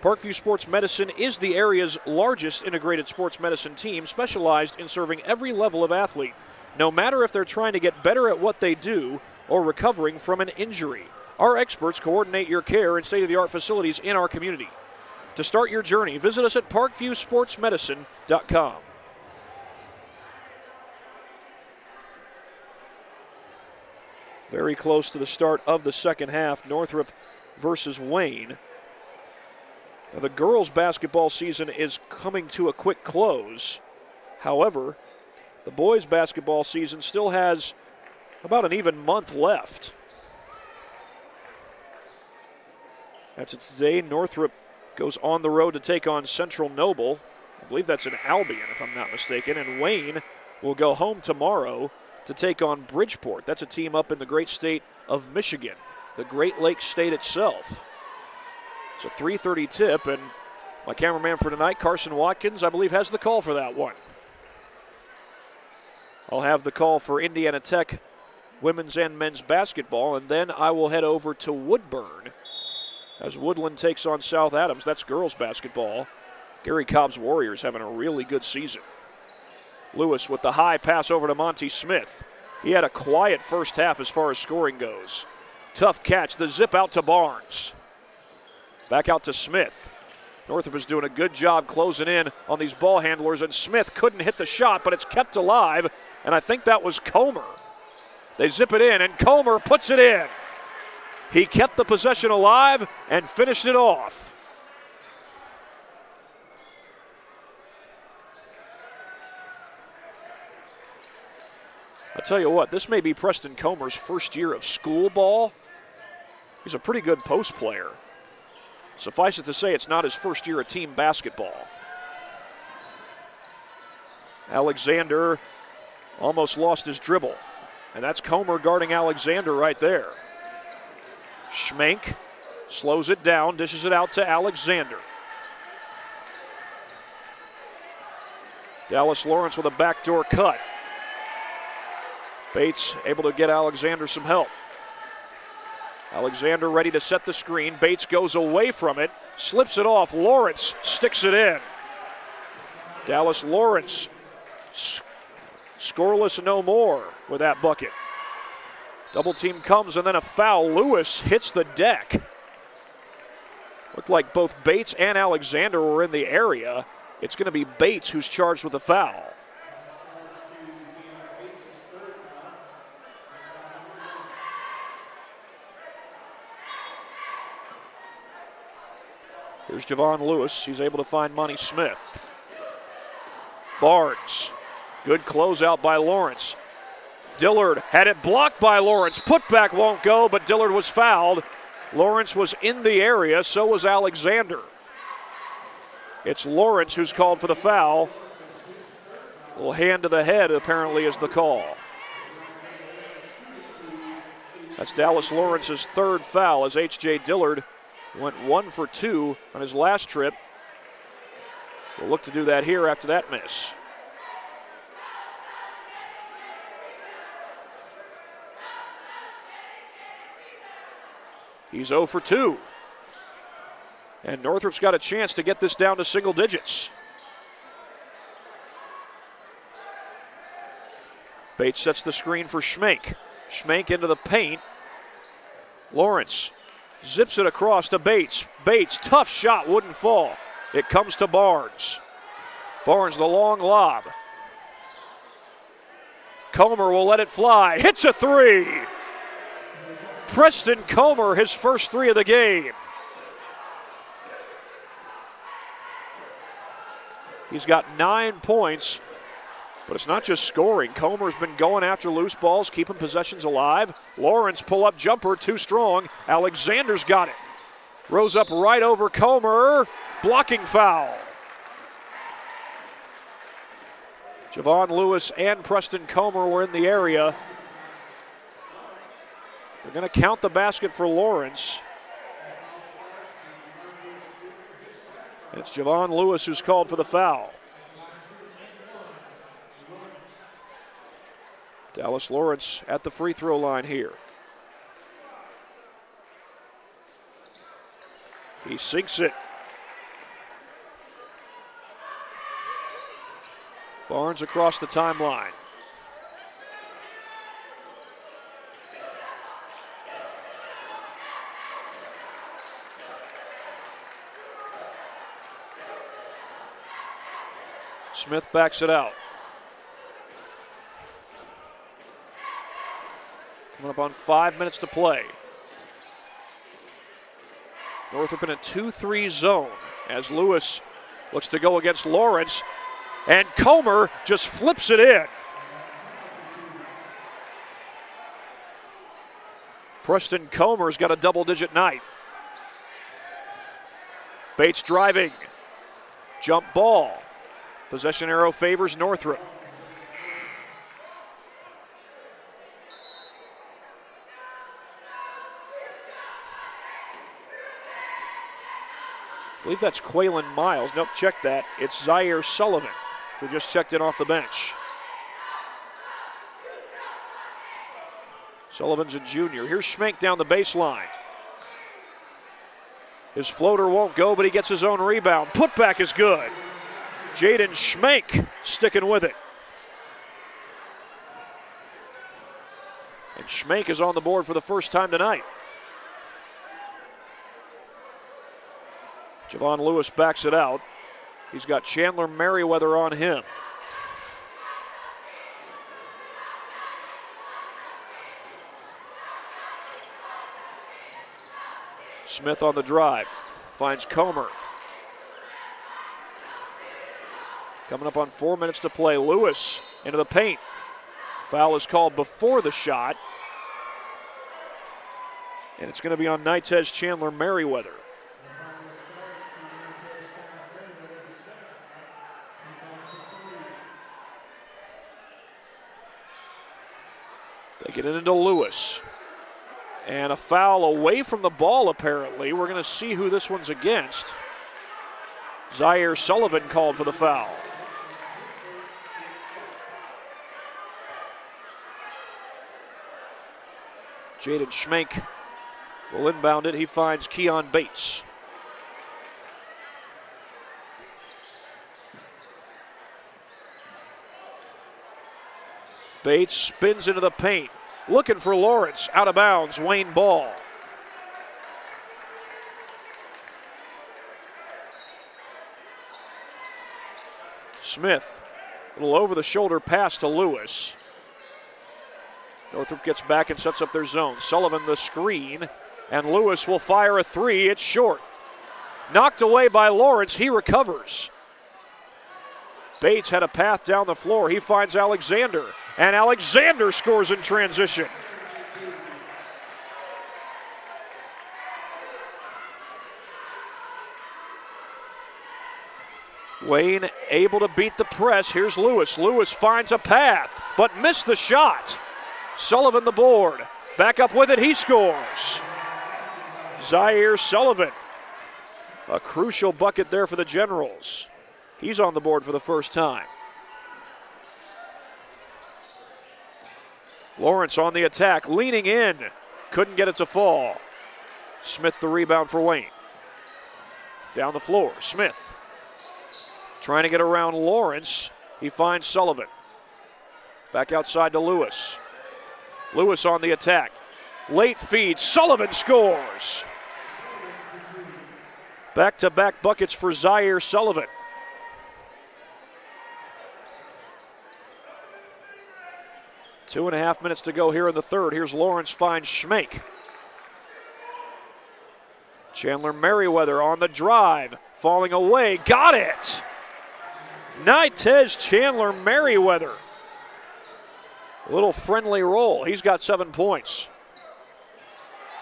D: Parkview Sports Medicine is the area's largest integrated sports medicine team, specialized in serving every level of athlete, no matter if they're trying to get better at what they do or recovering from an injury. Our experts coordinate your care in state-of-the-art facilities in our community. To start your journey, visit us at parkviewsportsmedicine.com. Very close to the start of the second half, Northrop versus Wayne. Now, the girls' basketball season is coming to a quick close. However, the boys' basketball season still has about an even month left. After today, Northrop goes on the road to take on Central Noble. I believe that's in Albion, if I'm not mistaken. And Wayne will go home tomorrow to take on Bridgeport. That's a team up in the great state of Michigan, the Great Lakes state itself. It's a 3:30 tip, and my cameraman for tonight, Carson Watkins, I believe has the call for that one. I'll have the call for Indiana Tech women's and men's basketball, and then I will head over to Woodburn as Woodland takes on South Adams. That's girls basketball. Gary Cobb's Warriors having a really good season. Lewis with the high pass over to Monty Smith. He had a quiet first half as far as scoring goes. Tough catch, the zip out to Barnes. Back out to Smith. Northrop is doing a good job closing in on these ball handlers, and Smith couldn't hit the shot, but it's kept alive, and I think that was Comer. They zip it in, and Comer puts it in. He kept the possession alive and finished it off. I tell you what, this may be Preston Comer's first year of school ball. He's a pretty good post player. Suffice it to say, it's not his first year of team basketball. Alexander almost lost his dribble, and that's Comer guarding Alexander right there. Schmenk slows it down, dishes it out to Alexander. Dallas Lawrence with a backdoor cut. Bates able to get Alexander some help. Alexander ready to set the screen. Bates goes away from it, slips it off. Lawrence sticks it in. Dallas Lawrence scoreless no more with that bucket. Double team comes and then a foul. Lewis hits the deck. Looked like both Bates and Alexander were in the area. It's going to be Bates who's charged with the foul. Here's Javon Lewis. He's able to find Monty Smith. Barnes. Good closeout by Lawrence. Dillard had it blocked by Lawrence. Putback won't go, but Dillard was fouled. Lawrence was in the area, so was Alexander. It's Lawrence who's called for the foul. A little hand to the head apparently is the call. That's Dallas Lawrence's third foul as H.J. Dillard went 1 for 2 on his last trip. We'll look to do that here after that miss. He's 0 for 2. And Northrop's got a chance to get this down to single digits. Bates sets the screen for Schmenk. Schmenk into the paint. Lawrence zips it across to Bates. Bates, tough shot, wouldn't fall. It comes to Barnes. Barnes, the long lob. Comer will let it fly. Hits a three. Preston Comer, his first three of the game. He's got 9 points, but it's not just scoring. Comer's been going after loose balls, keeping possessions alive. Lawrence pull-up jumper, too strong. Alexander's got it. Rose up right over Comer. Blocking foul. Javon Lewis and Preston Comer were in the area. They're going to count the basket for Lawrence. It's Javon Lewis who's called for the foul. Dallas Lawrence at the free throw line here. He sinks it. Barnes across the timeline. Smith backs it out. Coming up on 5 minutes to play. Northrop in a 2-3 zone as Lewis looks to go against Lawrence, and Comer just flips it in. Preston Comer's got a double-digit night. Bates driving. Jump ball. Possession arrow favors Northrop. I believe that's Quaylen Miles. Nope, check that. It's Zaire Sullivan, who just checked in off the bench. Sullivan's a junior. Here's Schmenk down the baseline. His floater won't go, but he gets his own rebound. Putback is good. Jaden Schmenk sticking with it. And Schmenk is on the board for the first time tonight. Javon Lewis backs it out. He's got Chandler Merriweather on him. Smith on the drive. Finds Comer. Coming up on 4 minutes to play. Lewis into the paint. Foul is called before the shot. And it's going to be on Nitez Chandler Merriweather. They get it into Lewis. And a foul away from the ball, apparently. We're going to see who this one's against. Zaire Sullivan called for the foul. Jaden Schmenk will inbound it. He finds Keon Bates. Bates spins into the paint. Looking for Lawrence. Out of bounds. Wayne Ball. Smith. A little over the shoulder pass to Lewis. Northrop gets back and sets up their zone. Sullivan the screen. And Lewis will fire a three. It's short. Knocked away by Lawrence. He recovers. Bates had a path down the floor. He finds Alexander. And Alexander scores in transition. Wayne able to beat the press. Here's Lewis. Lewis finds a path, but missed the shot. Sullivan the board. Back up with it. He scores. Zaire Sullivan. A crucial bucket there for the Generals. He's on the board for the first time. Lawrence on the attack, leaning in. Couldn't get it to fall. Smith the rebound for Wayne. Down the floor, Smith. Trying to get around Lawrence. He finds Sullivan. Back outside to Lewis. Lewis on the attack. Late feed, Sullivan scores. Back-to-back buckets for Zaire Sullivan. Two and a half minutes to go here in the third. Here's Lawrence finds Schmenk. Chandler Merriweather on the drive. Falling away. Got it! Nitez Chandler Merriweather. A little friendly roll. He's got 7 points.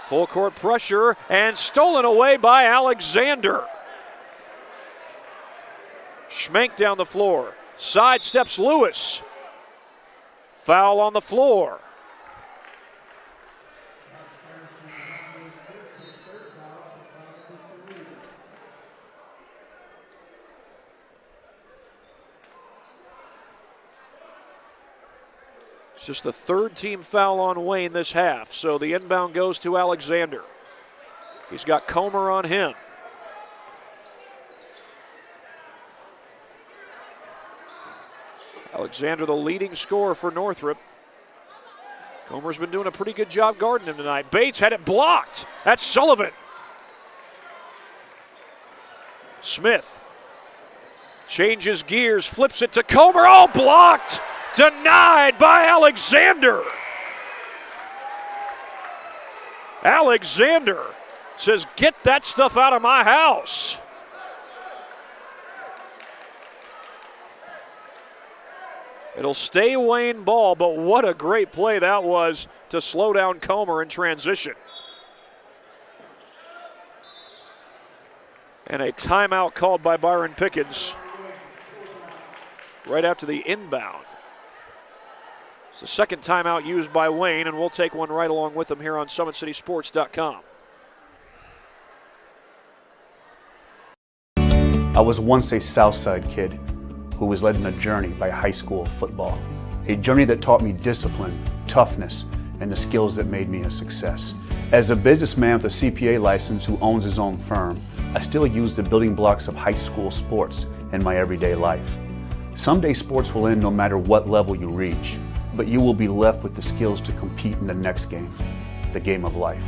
D: Full court pressure and stolen away by Alexander. Schmenk down the floor. Sidesteps Lewis. Foul on the floor. It's just the third team foul on Wayne this half, so the inbound goes to Alexander. He's got Comer on him. Alexander, the leading scorer for Northrop. Comer's been doing a pretty good job guarding him tonight. Bates had it blocked. That's Sullivan. Smith Changes gears, flips it to Comer. Oh, blocked! Denied by Alexander. Alexander says, get that stuff out of my house. It'll stay Wayne ball, but what a great play that was to slow down Comer in transition. And a timeout called by Byron Pickens right after the inbound. It's the second timeout used by Wayne, and we'll take one right along with him here on SummitCitySports.com.
A: I was once a Southside kid who was led on a journey by high school football. A journey that taught me discipline, toughness, and the skills that made me a success. As a businessman with a CPA license who owns his own firm, I still use the building blocks of high school sports in my everyday life. Someday sports will end no matter what level you reach, but you will be left with the skills to compete in the next game, the game of life.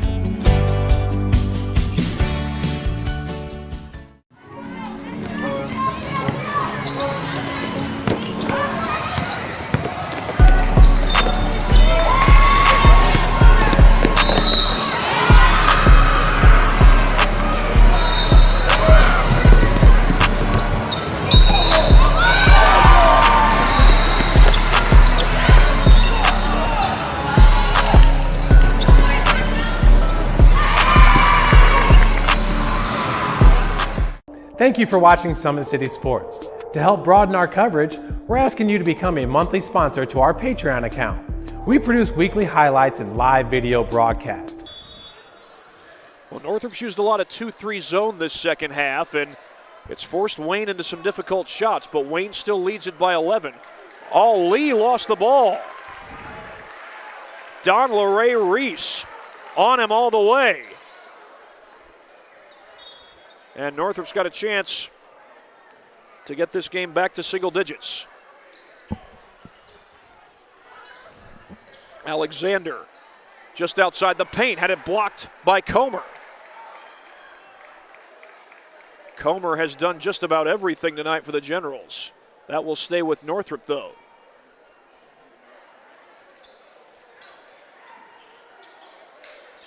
B: Thank you for watching Summit City Sports. To help broaden our coverage, we're asking you to become a monthly sponsor to our Patreon account. We produce weekly highlights and live video broadcasts.
D: Well, Northrop's used a lot of 2-3 zone this second half, and it's forced Wayne into some difficult shots, but Wayne still leads it by 11. Oh, Lee lost the ball. Don LeRae Reese on him all the way. And Northrop's got a chance to get this game back to single digits. Alexander just outside the paint, had it blocked by Comer. Comer has done just about everything tonight for the Generals. That will stay with Northrop, though.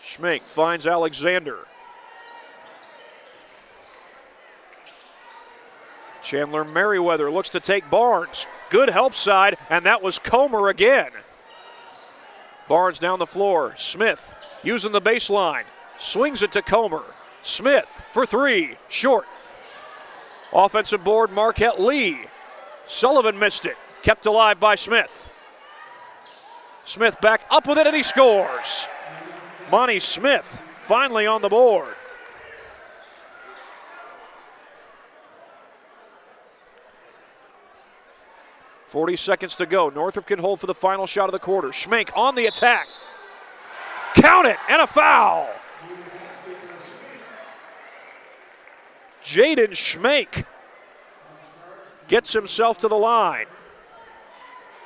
D: Schmink finds Alexander. Chandler Merriweather looks to take Barnes. Good help side, and that was Comer again. Barnes down the floor. Smith using the baseline. Swings it to Comer. Smith for three. Short. Offensive board, Marquette Lee. Sullivan missed it. Kept alive by Smith. Smith back up with it, and he scores. Monty Smith finally on the board. .40 seconds to go. Northrop can hold for the final shot of the quarter. Schmink on the attack. Count it, and a foul. Jaden Schmink gets himself to the line.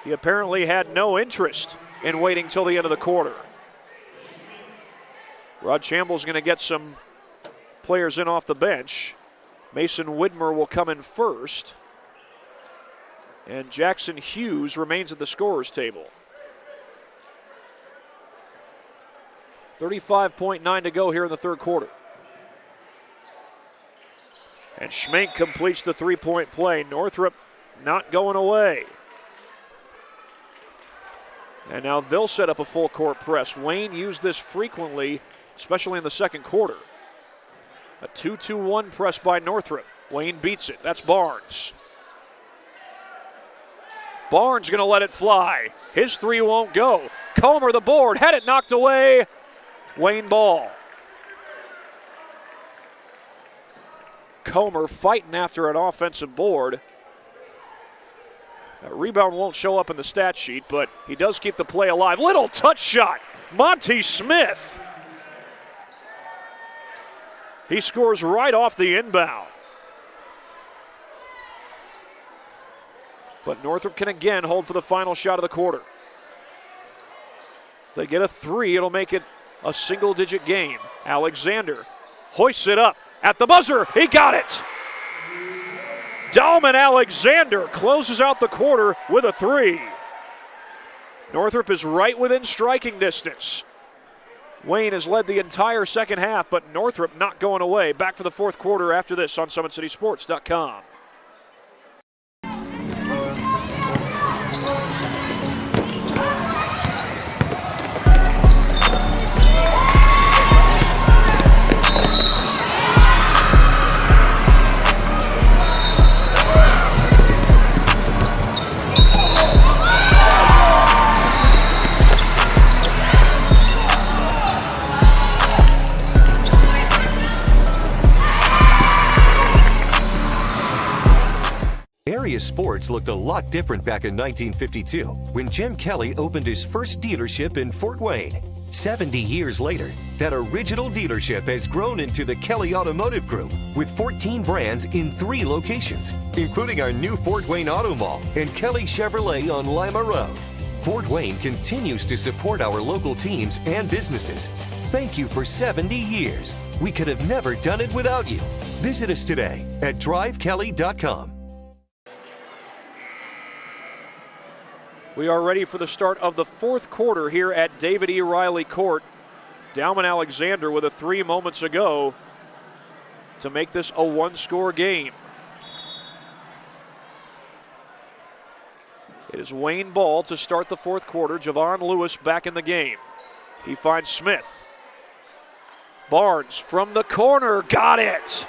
D: He apparently had no interest in waiting till the end of the quarter. Rod Chamble's going to get some players in off the bench. Mason Widmer will come in first. And Jackson Hughes remains at the scorer's table. 35.9 to go here in the third quarter. And Schmink completes the three-point play. Northrop not going away. And now they'll set up a full court press. Wayne used this frequently, especially in the second quarter. A 2-2-1 press by Northrop. Wayne beats it. That's Barnes. Barnes going to let it fly. His three won't go. Comer the board. Had it knocked away. Wayne ball. Comer fighting after an offensive board. That rebound won't show up in the stat sheet, but he does keep the play alive. Little touch shot. Monty Smith. He scores right off the inbound. But Northrop can again hold for the final shot of the quarter. If they get a three, it'll make it a single-digit game. Alexander hoists it up at the buzzer. He got it. Dalman Alexander closes out the quarter with a three. Northrop is right within striking distance. Wayne has led the entire second half, but Northrop not going away. Back for the fourth quarter after this on SummitCitySports.com.
C: Area sports looked a lot different back in 1952 when Jim Kelly opened his first dealership in Fort Wayne. 70 years later, that original dealership has grown into the Kelly Automotive Group with 14 brands in 3 locations, including our new Fort Wayne Auto Mall and Kelly Chevrolet on Lima Road. Fort Wayne continues to support our local teams and businesses. Thank you for 70 years. We could have never done it without you. Visit us today at drivekelly.com.
D: We are ready for the start of the fourth quarter here at David E. Riley Court. Dalman Alexander with a 3 moments ago to make this a one-score game. It is Wayne ball to start the fourth quarter. Javon Lewis back in the game. He finds Smith. Barnes from the corner, got it!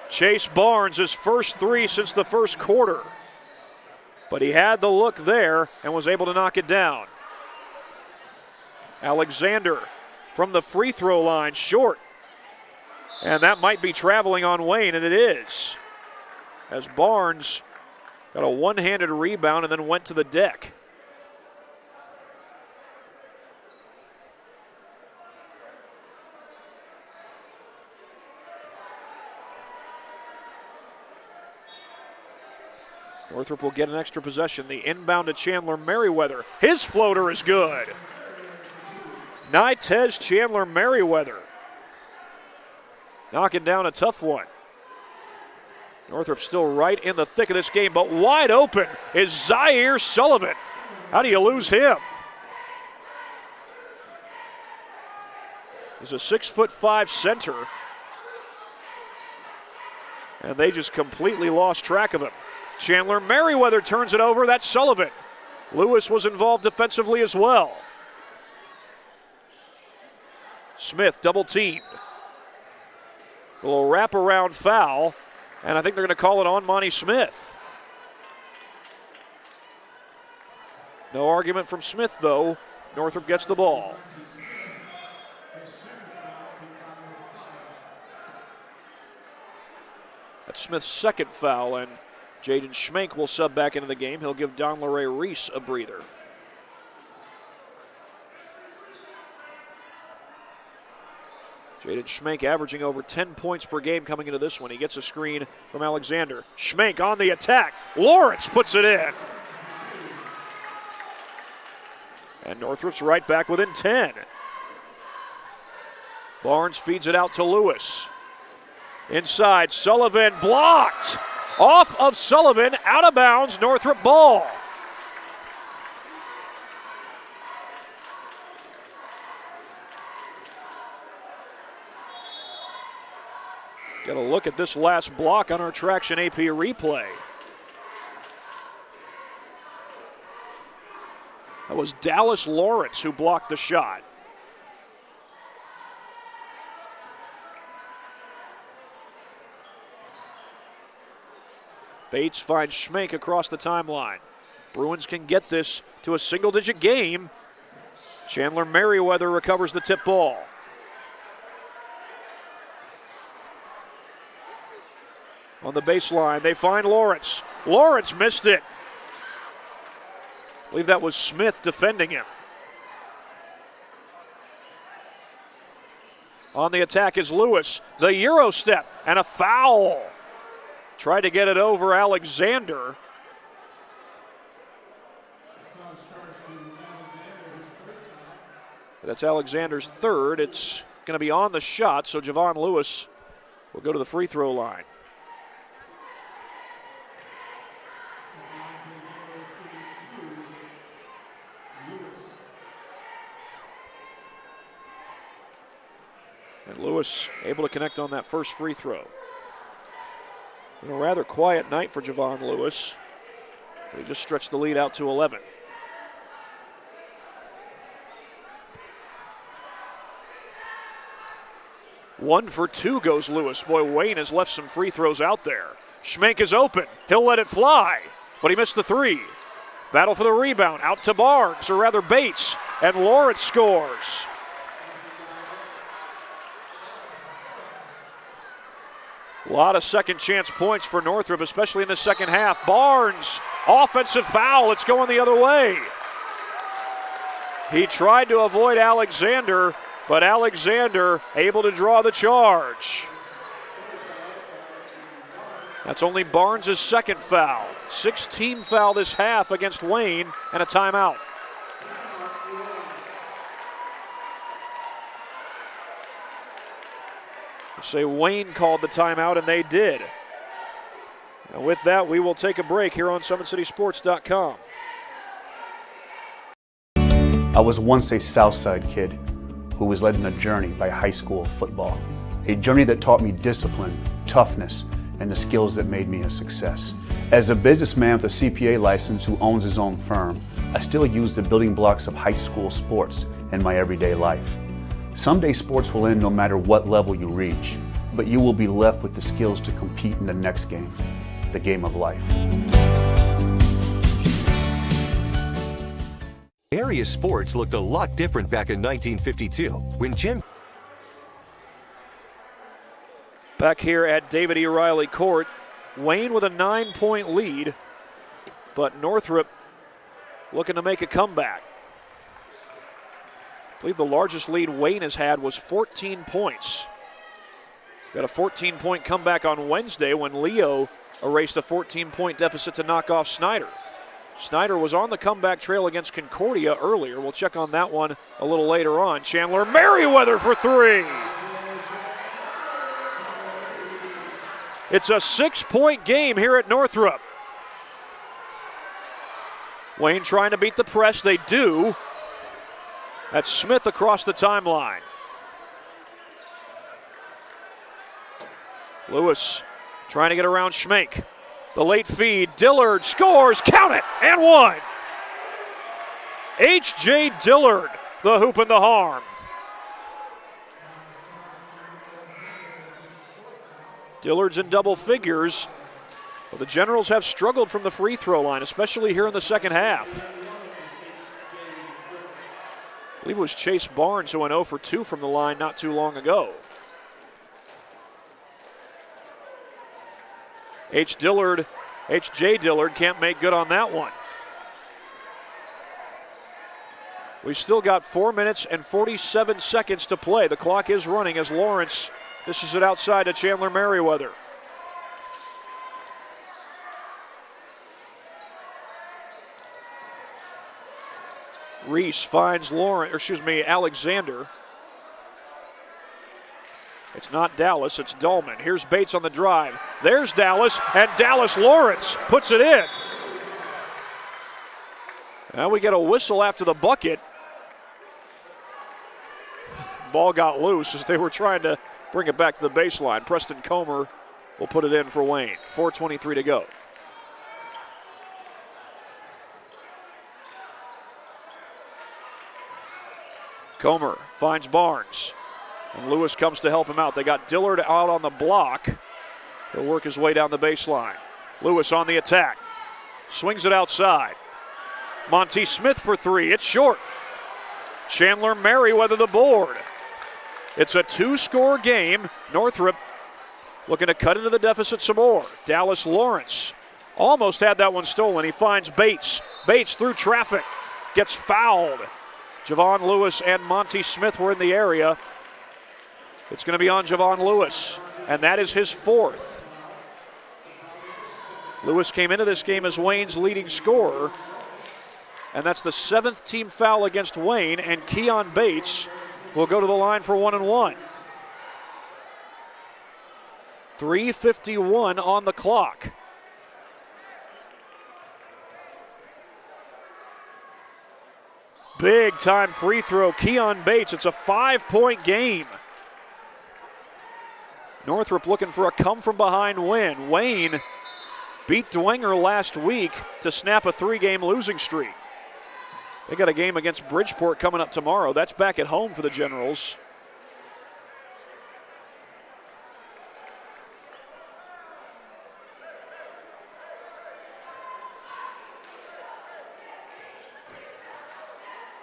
D: Chase Barnes, his first 3 since the first quarter. But he had the look there and was able to knock it down. Alexander from the free throw line, short. And that might be traveling on Wayne, and it is. As Barnes got a one-handed rebound and then went to the deck. Northrop will get an extra possession. The inbound to Chandler Merriweather. His floater is good. Nitez Chandler Merriweather knocking down a tough one. Northrop still right in the thick of this game, but wide open is Zaire Sullivan. How do you lose him? He's a 6'5" center, and they just completely lost track of him. Chandler Merriweather turns it over. That's Sullivan. Lewis was involved defensively as well. Smith double teamed. A little wraparound foul, and I think they're going to call it on Monty Smith. No argument from Smith, though. Northrop gets the ball. That's Smith's second foul, and Jaden Schmenk will sub back into the game. He'll give Don Larray Reese a breather. Jaden Schmenk averaging over 10 points per game coming into this one. He gets a screen from Alexander. Schmenk on the attack. Lawrence puts it in. And Northrop's right back within 10. Barnes feeds it out to Lewis. Inside, Sullivan blocked. Off of Sullivan, out of bounds, Northrop ball. Get a look at this last block on our Traction AP replay. That was Dallas Lawrence who blocked the shot. Bates finds Schmenk across the timeline. Bruins can get this to a single-digit game. Chandler Merriweather recovers the tip ball. On the baseline, they find Lawrence. Lawrence missed it. I believe that was Smith defending him. On the attack is Lewis. The Euro step and a foul. Tried to get it over Alexander. That's Alexander's third. It's going to be on the shot, so Javon Lewis will go to the free throw line. Lewis able to connect on that first free throw. Been a rather quiet night for Javon Lewis. He just stretched the lead out to 11. One for two goes Lewis. Boy, Wayne has left some free throws out there. Schmenk is open. He'll let it fly, but he missed the three. Battle for the rebound. Out to Barnes, or rather Bates, and Lawrence scores. A lot of second chance points for Northrop, especially in the second half. Barnes, offensive foul. It's going the other way. He tried to avoid Alexander, but Alexander able to draw the charge. That's only Barnes' second foul. 6-team foul this half against Wayne, and a timeout. Say Wayne called the timeout, and they did. And with that, we will take a break here on SummitCitySports.com.
A: I was once a Southside kid who was led on a journey by high school football. A journey that taught me discipline, toughness, and the skills that made me a success. As a businessman with a CPA license who owns his own firm, I still use the building blocks of high school sports in my everyday life. Someday sports will end no matter what level you reach, but you will be left with the skills to compete in the next game, the game of life.
C: Area sports looked a lot different back in 1952 when Jim.
D: Back here at David E. Riley Court, Wayne with a 9-point lead, but Northrop looking to make a comeback. I believe the largest lead Wayne has had was 14 points. Got a 14-point comeback on Wednesday when Leo erased a 14-point deficit to knock off Snyder. Snyder was on the comeback trail against Concordia earlier. We'll check on that one a little later on. Chandler Merriweather for three. It's a 6-point game here at Northrop. Wayne trying to beat the press. They do. That's Smith across the timeline. Lewis trying to get around Schmenk. The late feed. Dillard scores. Count it. And one. H.J. Dillard, the hoop and the harm. Dillard's in double figures. But the Generals have struggled from the free throw line, especially here in the second half. I believe it was Chase Barnes who went 0 for 2 from the line not too long ago. H.J. Dillard can't make good on that one. We've still got 4 minutes and 47 seconds to play. The clock is running as Lawrence dishes it outside to Chandler Merriweather. Reese finds Alexander. It's not Dallas, it's Dahlman. Here's Bates on the drive. There's Dallas, and Dallas Lawrence puts it in. Now we get a whistle after the bucket. Ball got loose as they were trying to bring it back to the baseline. Preston Comer will put it in for Wayne. 4:23 to go. Comer finds Barnes, and Lewis comes to help him out. They got Dillard out on the block. He'll work his way down the baseline. Lewis on the attack. Swings it outside. Monty Smith for three. It's short. Chandler Merriweather the board. It's a 2-score game. Northrop looking to cut into the deficit some more. Dallas Lawrence almost had that one stolen. He finds Bates. Bates through traffic. Gets fouled. Javon Lewis and Monty Smith were in the area. It's going to be on Javon Lewis, and that is his fourth. Lewis came into this game as Wayne's leading scorer, and that's the 7th team foul against Wayne, and Keon Bates will go to the line for 1 and 1. 3:51 on the clock. Big time free throw, Keon Bates. It's a 5-point game. Northrop looking for a come-from-behind win. Wayne beat Dwenger last week to snap a 3-game losing streak. They got a game against Bridgeport coming up tomorrow. That's back at home for the Generals.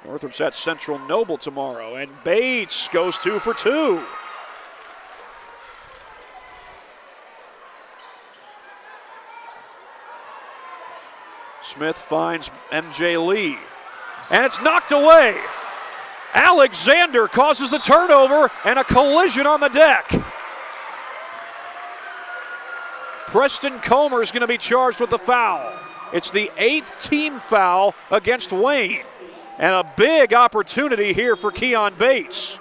D: Northrop's at Central Noble tomorrow, and Bates goes 2 for 2. Smith finds MJ Lee, and it's knocked away. Alexander causes the turnover and a collision on the deck. Preston Comer is going to be charged with the foul. It's the 8th team foul against Wayne, and a big opportunity here for Keon Bates.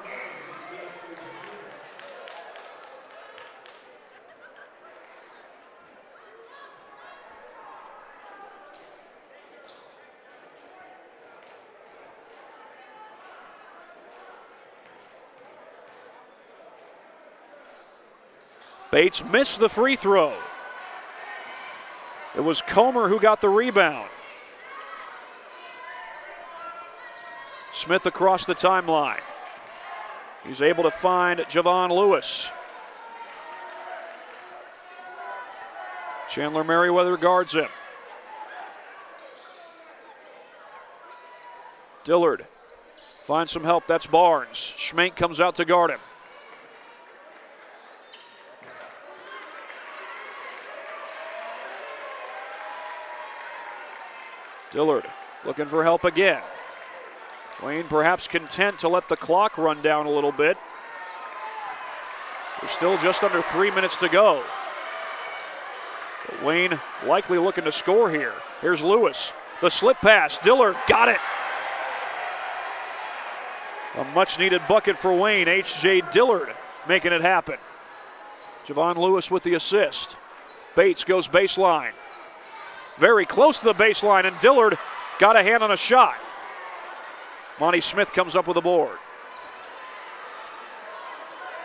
D: Bates missed the free throw. It was Comer who got the rebound. Smith across the timeline. He's able to find Javon Lewis. Chandler Merriweather guards him. Dillard finds some help. That's Barnes. Schmenk comes out to guard him. Dillard looking for help again. Wayne perhaps content to let the clock run down a little bit. There's still just under 3 minutes to go. But Wayne likely looking to score here. Here's Lewis. The slip pass. Dillard got it. A much-needed bucket for Wayne. H.J. Dillard making it happen. Javon Lewis with the assist. Bates goes baseline. Very close to the baseline, and Dillard got a hand on a shot. Monty Smith comes up with a board.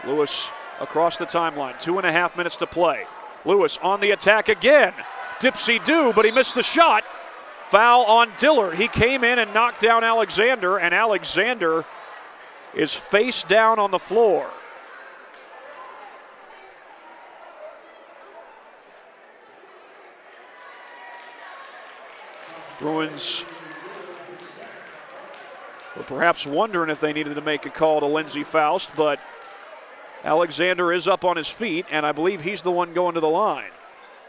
D: Lewis across the timeline. 2.5 minutes to play. Lewis on the attack again. Dipsy-do, but he missed the shot. Foul on Dillard. He came in and knocked down Alexander, and Alexander is face down on the floor. Bruins were perhaps wondering if they needed to make a call to Lindsey Faust, but Alexander is up on his feet, and I believe he's the one going to the line.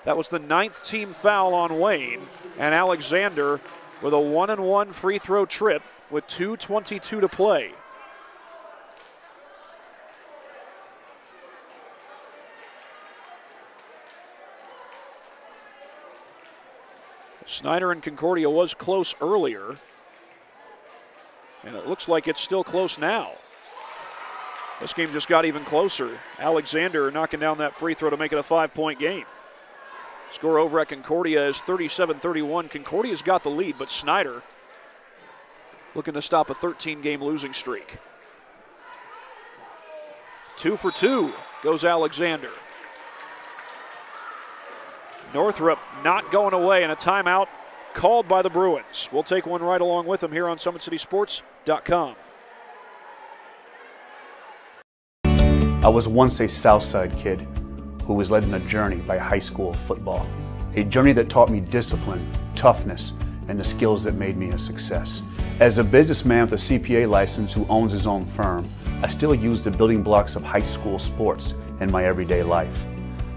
D: That was the 9th team foul on Wayne, and Alexander with a 1-and-1 free throw trip with 2:22 to play. Snyder and Concordia was close earlier, and it looks like it's still close now. This game just got even closer. Alexander knocking down that free throw to make it a 5-point game. Score over at Concordia is 37-31. Concordia's got the lead, but Snyder looking to stop a 13-game losing streak. 2 for 2 goes Alexander. Northrop not going away, and a timeout called by the Bruins. We'll take one right along with them here on SummitCitySports.com.
A: I was once a Southside kid who was led on a journey by high school football. A journey that taught me discipline, toughness, and the skills that made me a success. As a businessman with a CPA license who owns his own firm, I still use the building blocks of high school sports in my everyday life.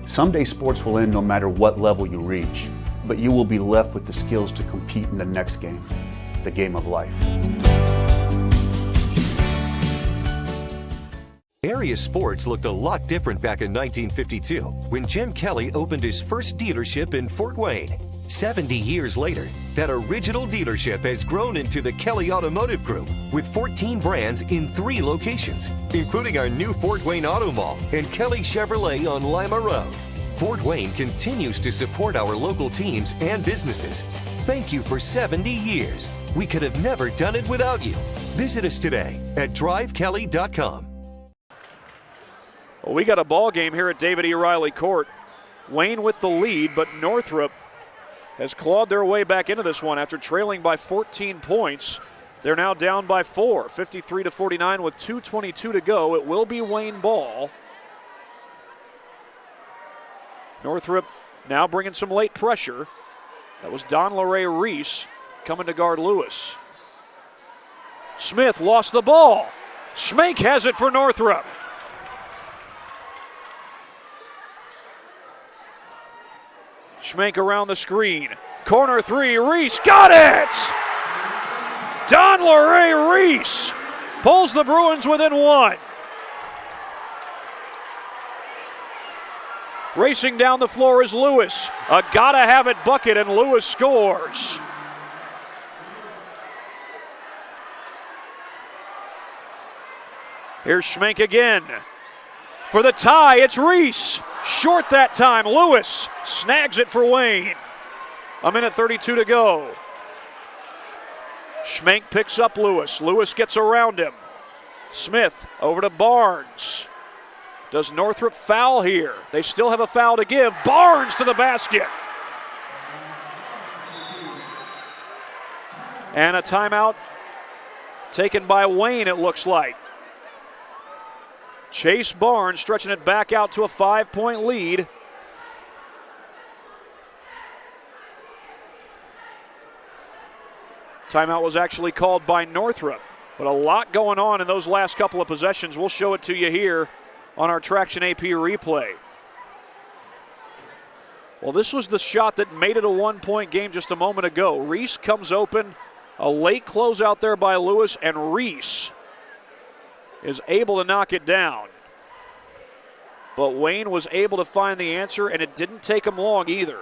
A: Someday sports will end no matter what level you reach, but you will be left with the skills to compete in the next game, the game of life.
C: Area sports looked a lot different back in 1952 when Jim Kelly opened his first dealership in Fort Wayne. 70 years later, that original dealership has grown into the Kelly Automotive Group with 14 brands in 3 locations, including our new Fort Wayne Auto Mall and Kelly Chevrolet on Lima Road. Fort Wayne continues to support our local teams and businesses. Thank you for 70 years. We could have never done it without you. Visit us today at drivekelly.com.
D: Well, we got a ball game here at David E. Riley Court. Wayne with the lead, but Northrop has clawed their way back into this one after trailing by 14 points. They're now down by 4, 53-49 with 2:22 to go. It will be Wayne ball. Northrop now bringing some late pressure. That was Don LeRae Reese coming to guard Lewis. Smith lost the ball. Schmenk has it for Northrop. Schmenk around the screen. Corner three, Reese got it! Don LeRae Reese pulls the Bruins within 1. Racing down the floor is Lewis. A gotta-have-it bucket, and Lewis scores. Here's Schmenk again. For the tie, it's Reese. Short that time. Lewis snags it for Wayne. 1:32 to go. Schmenk picks up Lewis. Lewis gets around him. Smith over to Barnes. Does Northrop foul here? They still have a foul to give. Barnes to the basket. And a timeout taken by Wayne, it looks like. Chase Barnes stretching it back out to a 5-point lead. Timeout was actually called by Northrop, but a lot going on in those last couple of possessions. We'll show it to you here on our Traction AP replay. Well, this was the shot that made it a 1-point game just a moment ago. Reese comes open, a late closeout there by Lewis, and Reese is able to knock it down. But Wayne was able to find the answer, and it didn't take him long either.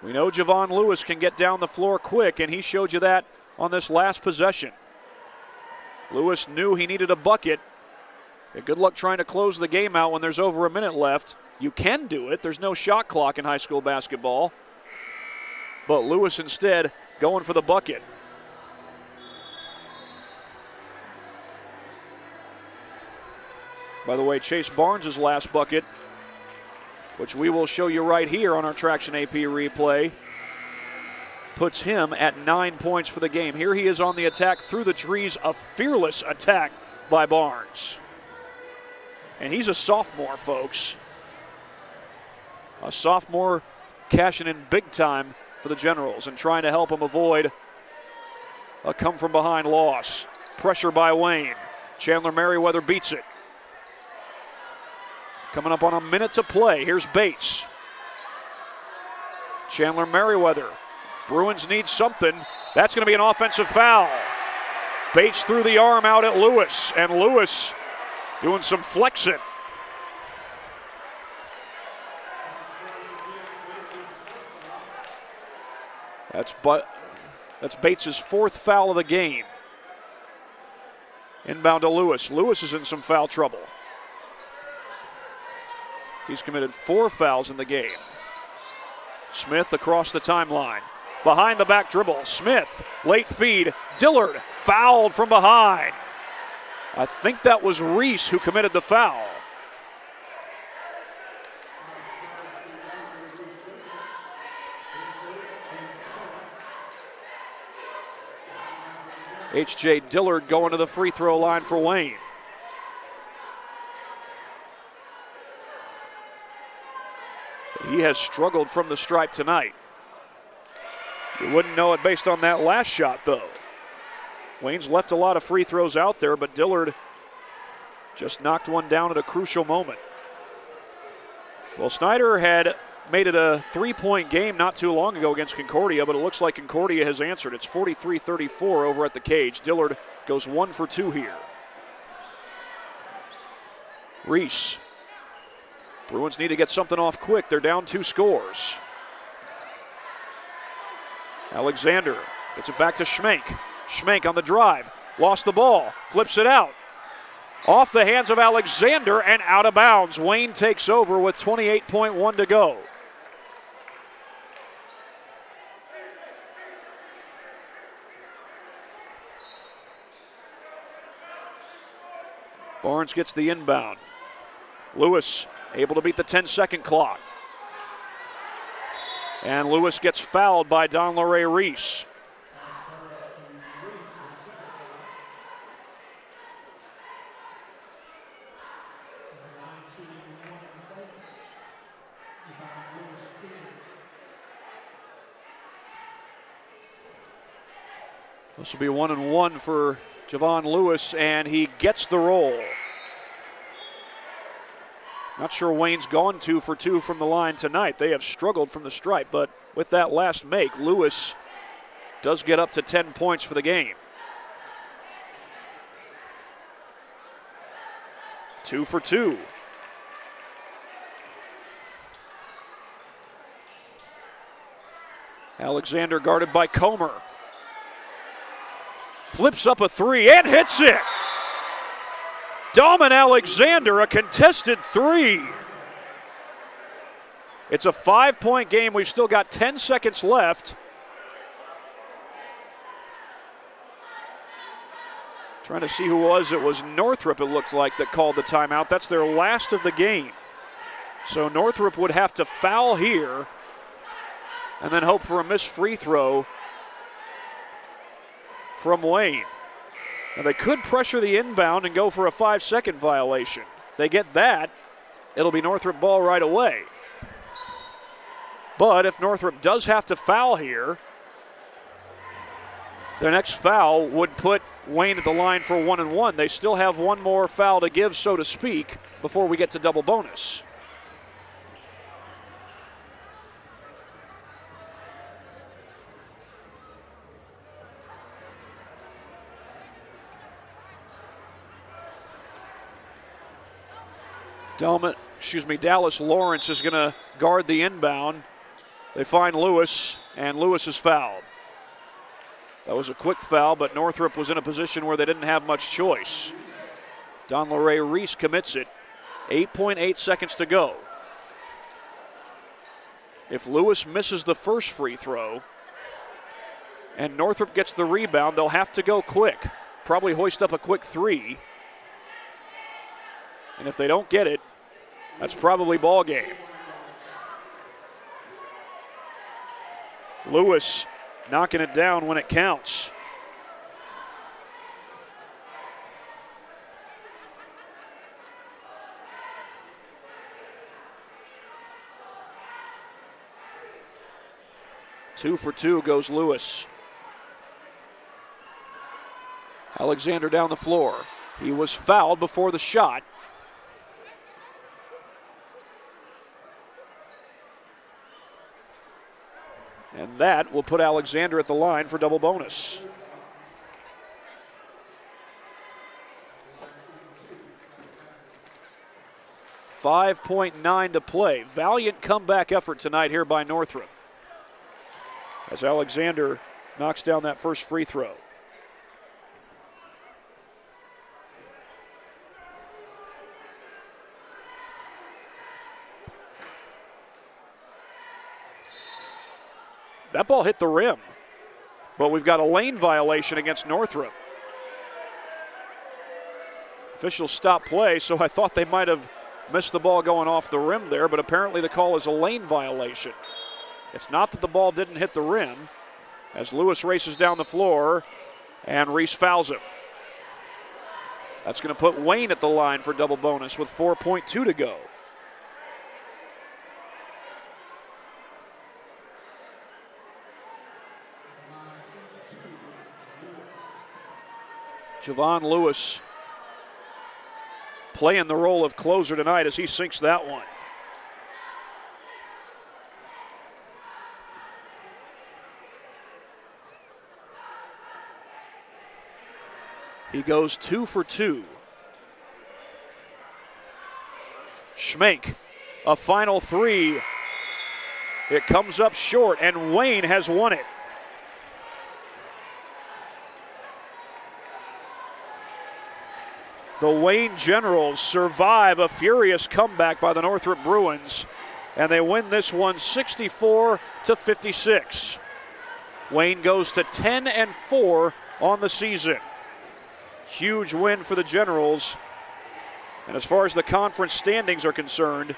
D: We know Javon Lewis can get down the floor quick, and he showed you that on this last possession. Lewis knew he needed a bucket. Good luck trying to close the game out when there's over a minute left. You can do it. There's no shot clock in high school basketball. But Lewis instead going for the bucket. By the way, Chase Barnes' last bucket, which we will show you right here on our Traction AP replay, puts him at 9 points for the game. Here he is on the attack through the trees, a fearless attack by Barnes. And he's a sophomore, folks. A sophomore cashing in big time for the Generals and trying to help him avoid a come-from-behind loss. Pressure by Wayne. Chandler Merriweather beats it. Coming up on a minute to play. Here's Bates. Chandler Merriweather. Bruins need something. That's going to be an offensive foul. Bates threw the arm out at Lewis, and Lewis doing some flexing. That's Bates' fourth foul of the game. Inbound to Lewis. Lewis is in some foul trouble. He's committed 4 fouls in the game. Smith across the timeline. Behind the back dribble. Smith, late feed. Dillard fouled from behind. I think that was Reese who committed the foul. H.J. Dillard going to the free throw line for Wayne. He has struggled from the stripe tonight. You wouldn't know it based on that last shot, though. Wayne's left a lot of free throws out there, but Dillard just knocked one down at a crucial moment. Well, Snyder had made it a 3-point game not too long ago against Concordia, but it looks like Concordia has answered. It's 43-34 over at the cage. Dillard goes 1 for 2 here. Reese. Bruins need to get something off quick. They're down 2 scores. Alexander gets it back to Schmenk. Schmenk on the drive. Lost the ball. Flips it out. Off the hands of Alexander and out of bounds. Wayne takes over with 28.1 to go. Barnes gets the inbound. Lewis able to beat the 10-second clock. And Lewis gets fouled by Donlare Reese. This will be 1-1 for Javon Lewis, and he gets the roll. Not sure Wayne's gone 2 for 2 from the line tonight. They have struggled from the stripe, but with that last make, Lewis does get up to 10 points for the game. 2 for 2. Alexander guarded by Comer. Flips up a 3 and hits it. Dalman Alexander, a contested 3. It's a 5-point game. We've still got 10 seconds left. Trying to see who it was. It was Northrop, it looked like, that called the timeout. That's their last of the game. So Northrop would have to foul here and then hope for a missed free throw from Wayne. Now they could pressure the inbound and go for a 5-second violation. They get that, it'll be Northrop ball right away. But if Northrop does have to foul here, their next foul would put Wayne at the line for 1-1. They still have one more foul to give, so to speak, before we get to double bonus. Dallas Lawrence is going to guard the inbound. They find Lewis, and Lewis is fouled. That was a quick foul, but Northrop was in a position where they didn't have much choice. Donlare Reese commits it. 8.8 seconds to go. If Lewis misses the first free throw and Northrop gets the rebound, they'll have to go quick. Probably hoist up a quick 3. And if they don't get it, that's probably ball game. Lewis knocking it down when it counts. Two for 2 goes Lewis. Alexander down the floor. He was fouled before the shot. And that will put Alexander at the line for double bonus. .9 to play. Valiant comeback effort tonight here by Northrop, as Alexander knocks down that first free throw. That ball hit the rim, but we've got a lane violation against Northrop. Officials stopped play, so I thought they might have missed the ball going off the rim there, but apparently the call is a lane violation. It's not that the ball didn't hit the rim, as Lewis races down the floor and Reese fouls him. That's going to put Wayne at the line for double bonus with 4.2 to go. Javon Lewis playing the role of closer tonight as he sinks that one. He goes 2 for 2. Schmenk, a final 3. It comes up short, and Wayne has won it. The Wayne Generals survive a furious comeback by the Northrop Bruins, and they win this one 64-56. Wayne goes to 10-4 on the season. Huge win for the Generals And as far as the conference standings are concerned,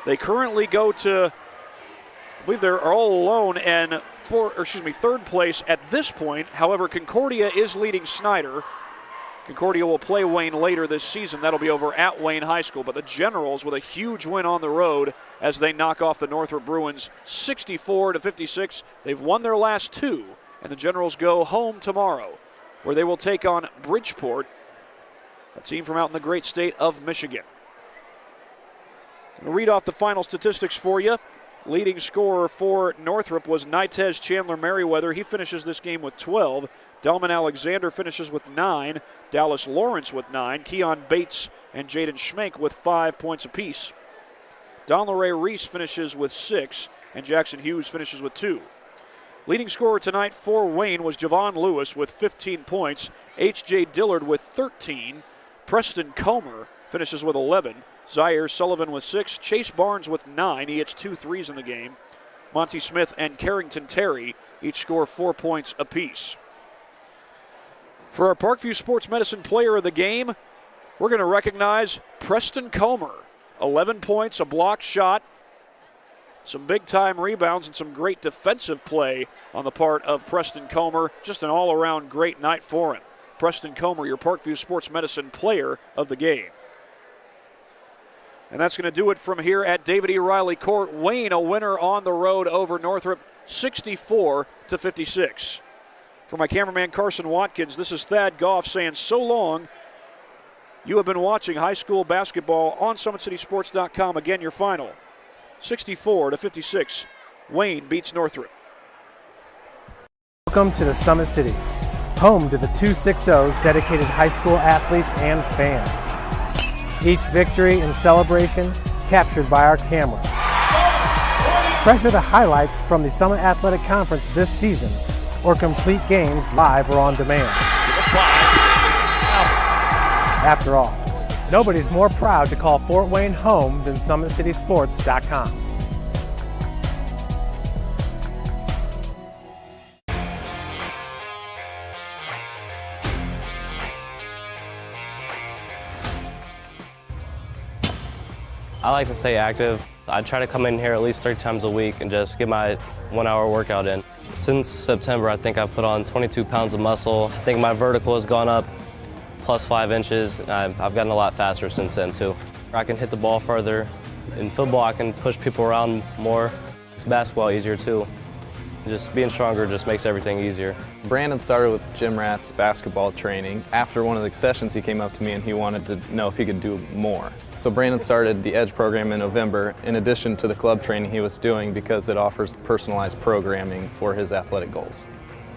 D: they currently go to, I believe they're all alone and third place at this point. However, Concordia is leading Snyder. Concordia will play Wayne later this season. That'll be over at Wayne High School. But the Generals with a huge win on the road as they knock off the Northrop Bruins 64-56. They've won their last two, and the Generals go home tomorrow, where they will take on Bridgeport, a team from out in the great state of Michigan. I'll read off the final statistics for you. Leading scorer for Northrop was Nitez Chandler Merriweather. He finishes this game with 12. Delman Alexander finishes with 9. Dallas Lawrence with 9. Keon Bates and Jaden Schmenk with 5 points apiece. Don LeRae Reese finishes with 6, and Jackson Hughes finishes with 2. Leading scorer tonight for Wayne was Javon Lewis with 15 points. H.J. Dillard with 13. Preston Comer finishes with 11. Zaire Sullivan with 6. Chase Barnes with 9. He hits 2 threes in the game. Monty Smith and Carrington Terry each score 4 points apiece. For our Parkview Sports Medicine player of the game, we're going to recognize Preston Comer. 11 points, a blocked shot, some big-time rebounds, and some great defensive play on the part of Preston Comer. Just an all-around great night for him. Preston Comer, your Parkview Sports Medicine player of the game. And that's going to do it from here at David E. Riley Court. Wayne, a winner on the road over Northrop, 64-56. For my cameraman Carson Watkins, this is Thad Goff saying so long. You have been watching high school basketball on SummitCitySports.com. Again, your final, 64-56. Wayne beats Northrop.
B: Welcome to the Summit City, home to the 260's dedicated high school athletes and fans. Each victory and celebration captured by our cameras. Treasure the highlights from the Summit Athletic Conference this season, or complete games live or on demand. After all, nobody's more proud to call Fort Wayne home than SummitCitySports.com.
G: I like to stay active. I try to come in here at least 3 times a week and just get my 1-hour workout in. Since September, I think I've put on 22 pounds of muscle. I think my vertical has gone up plus 5 inches. I've gotten a lot faster since then too. I can hit the ball further. In football, I can push people around more. It's basketball easier too. Just being stronger just makes everything easier.
H: Brandon started with Gym Rat's basketball training. After one of the sessions, he came up to me and he wanted to know if he could do more. So Brandon started the EDGE program in November, in addition to the club training he was doing, because it offers personalized programming for his athletic goals.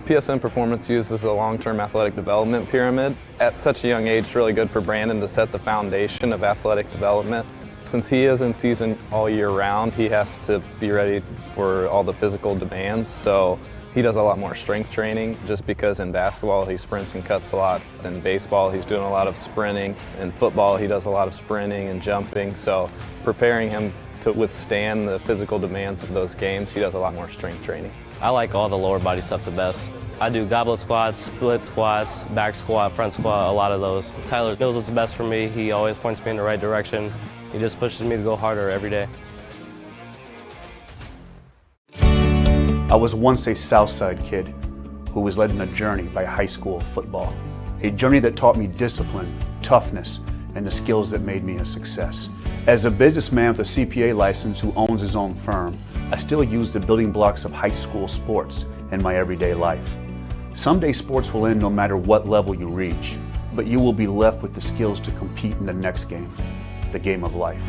H: PSN Performance uses a long-term athletic development pyramid. At such a young age, it's really good for Brandon to set the foundation of athletic development. Since he is in season all year round, he has to be ready for all the physical demands. So he does a lot more strength training, just because in basketball he sprints and cuts a lot. In baseball he's doing a lot of sprinting. In football he does a lot of sprinting and jumping. So preparing him to withstand the physical demands of those games, he does a lot more strength training.
G: I like all the lower body stuff the best. I do goblet squats, split squats, back squat, front squat, a lot of those. Tyler knows what's best for me. He always points me in the right direction. He just pushes me to go harder every day.
A: I was once a Southside kid who was led on a journey by high school football. A journey that taught me discipline, toughness, and the skills that made me a success. As a businessman with a CPA license who owns his own firm, I still use the building blocks of high school sports in my everyday life. Someday sports will end no matter what level you reach, but you will be left with the skills to compete in the next game, the game of life.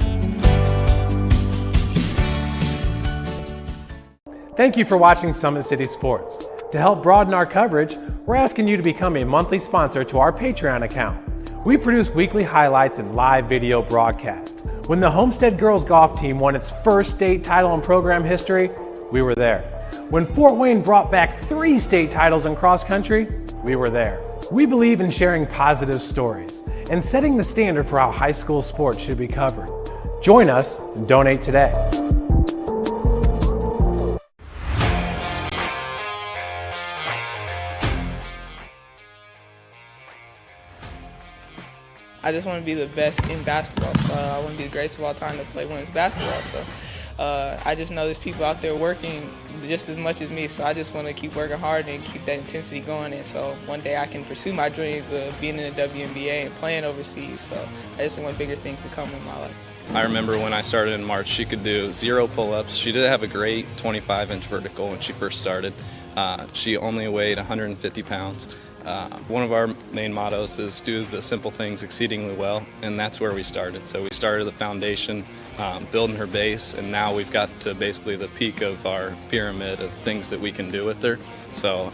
B: Thank you for watching Summit City Sports. To help broaden our coverage, we're asking you to become a monthly sponsor to our Patreon account. We produce weekly highlights and live video broadcasts. When the Homestead Girls Golf Team won its first state title in program history, we were there. When Fort Wayne brought back 3 state titles in cross country, we were there. We believe in sharing positive stories and setting the standard for how high school sports should be covered. Join us and donate today.
I: I just want to be the best in basketball. So I want to be the greatest of all time to play women's basketball. So I just know there's people out there working just as much as me. So I just want to keep working hard and keep that intensity going. And so one day I can pursue my dreams of being in the WNBA and playing overseas. So I just want bigger things to come in my life.
H: I remember when I started in March, she could do 0 pull-ups. She did have a great 25-inch vertical when she first started. She only weighed 150 pounds. One of our main mottos is do the simple things exceedingly well, and that's where we started. So we started the foundation, building her base, and now we've got to basically the peak of our pyramid of things that we can do with her. So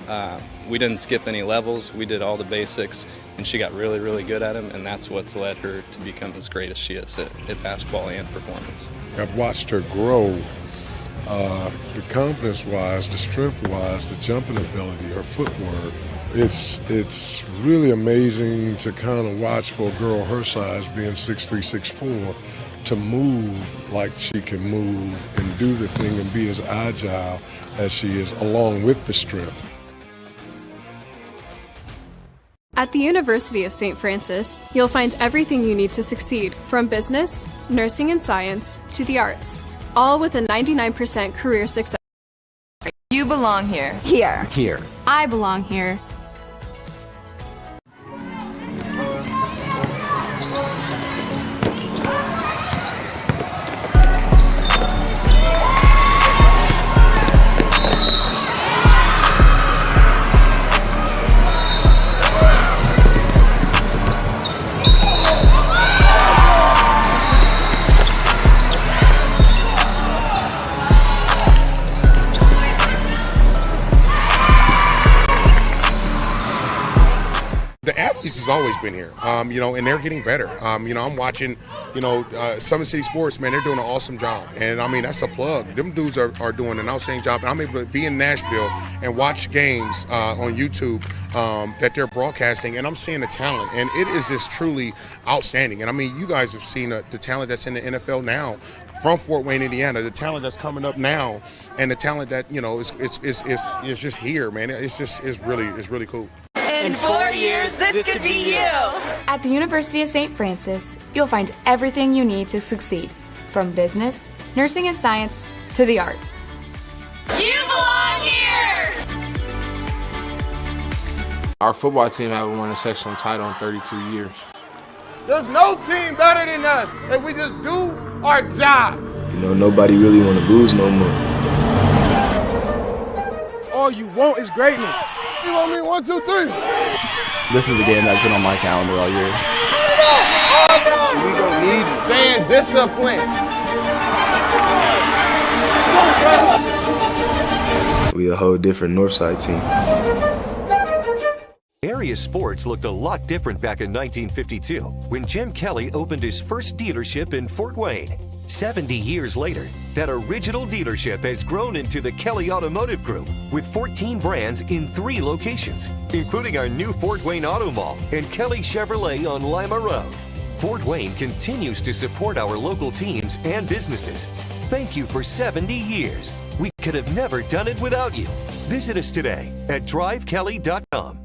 H: we didn't skip any levels. We did all the basics, and she got really, really good at them, and that's what's led her to become as great as she is at basketball and performance.
J: I've watched her grow, the confidence-wise, the strength-wise, the jumping ability, her footwork. It's really amazing to kind of watch for a girl her size, being 6'3", 6'4", to move like she can move and do the thing and be as agile as she is, along with the strength.
K: At the University of St. Francis, you'll find everything you need to succeed, from business, nursing and science, to the arts, all with a 99% career success.
L: You belong here.
M: Here.
C: Here.
K: I belong here.
F: The athletes has always been here, and they're getting better. I'm watching, SummitCitySports, man, they're doing an awesome job. And, that's a plug. Them dudes are doing an outstanding job. And I'm able to be in Nashville and watch games on YouTube that they're broadcasting, and I'm seeing the talent. And it is just truly outstanding. And, you guys have seen the talent that's in the NFL now from Fort Wayne, Indiana, the talent that's coming up now, and the talent that, is just here, man. It's really cool.
L: In 4 years, this could be you.
M: At the University of St. Francis, you'll find everything you need to succeed, from business, nursing and science, to the arts.
L: You belong here.
N: Our football team haven't won a sectional title in 32 years.
O: There's no team better than us, and we just do our job.
P: Nobody really want to lose no more.
O: All you want is greatness. You want me 1, 2, 3?
Q: This is a game that's been on my calendar all year.
O: We gonna need you. Staying disciplined.
P: We a whole different Northside team.
C: Area sports looked a lot different back in 1952 when Jim Kelly opened his first dealership in Fort Wayne. 70 years later, that original dealership has grown into the Kelly Automotive Group with 14 brands in 3 locations, including our new Fort Wayne Auto Mall and Kelly Chevrolet on Lima Road. Fort Wayne continues to support our local teams and businesses. Thank you for 70 years. We could have never done it without you. Visit us today at drivekelly.com.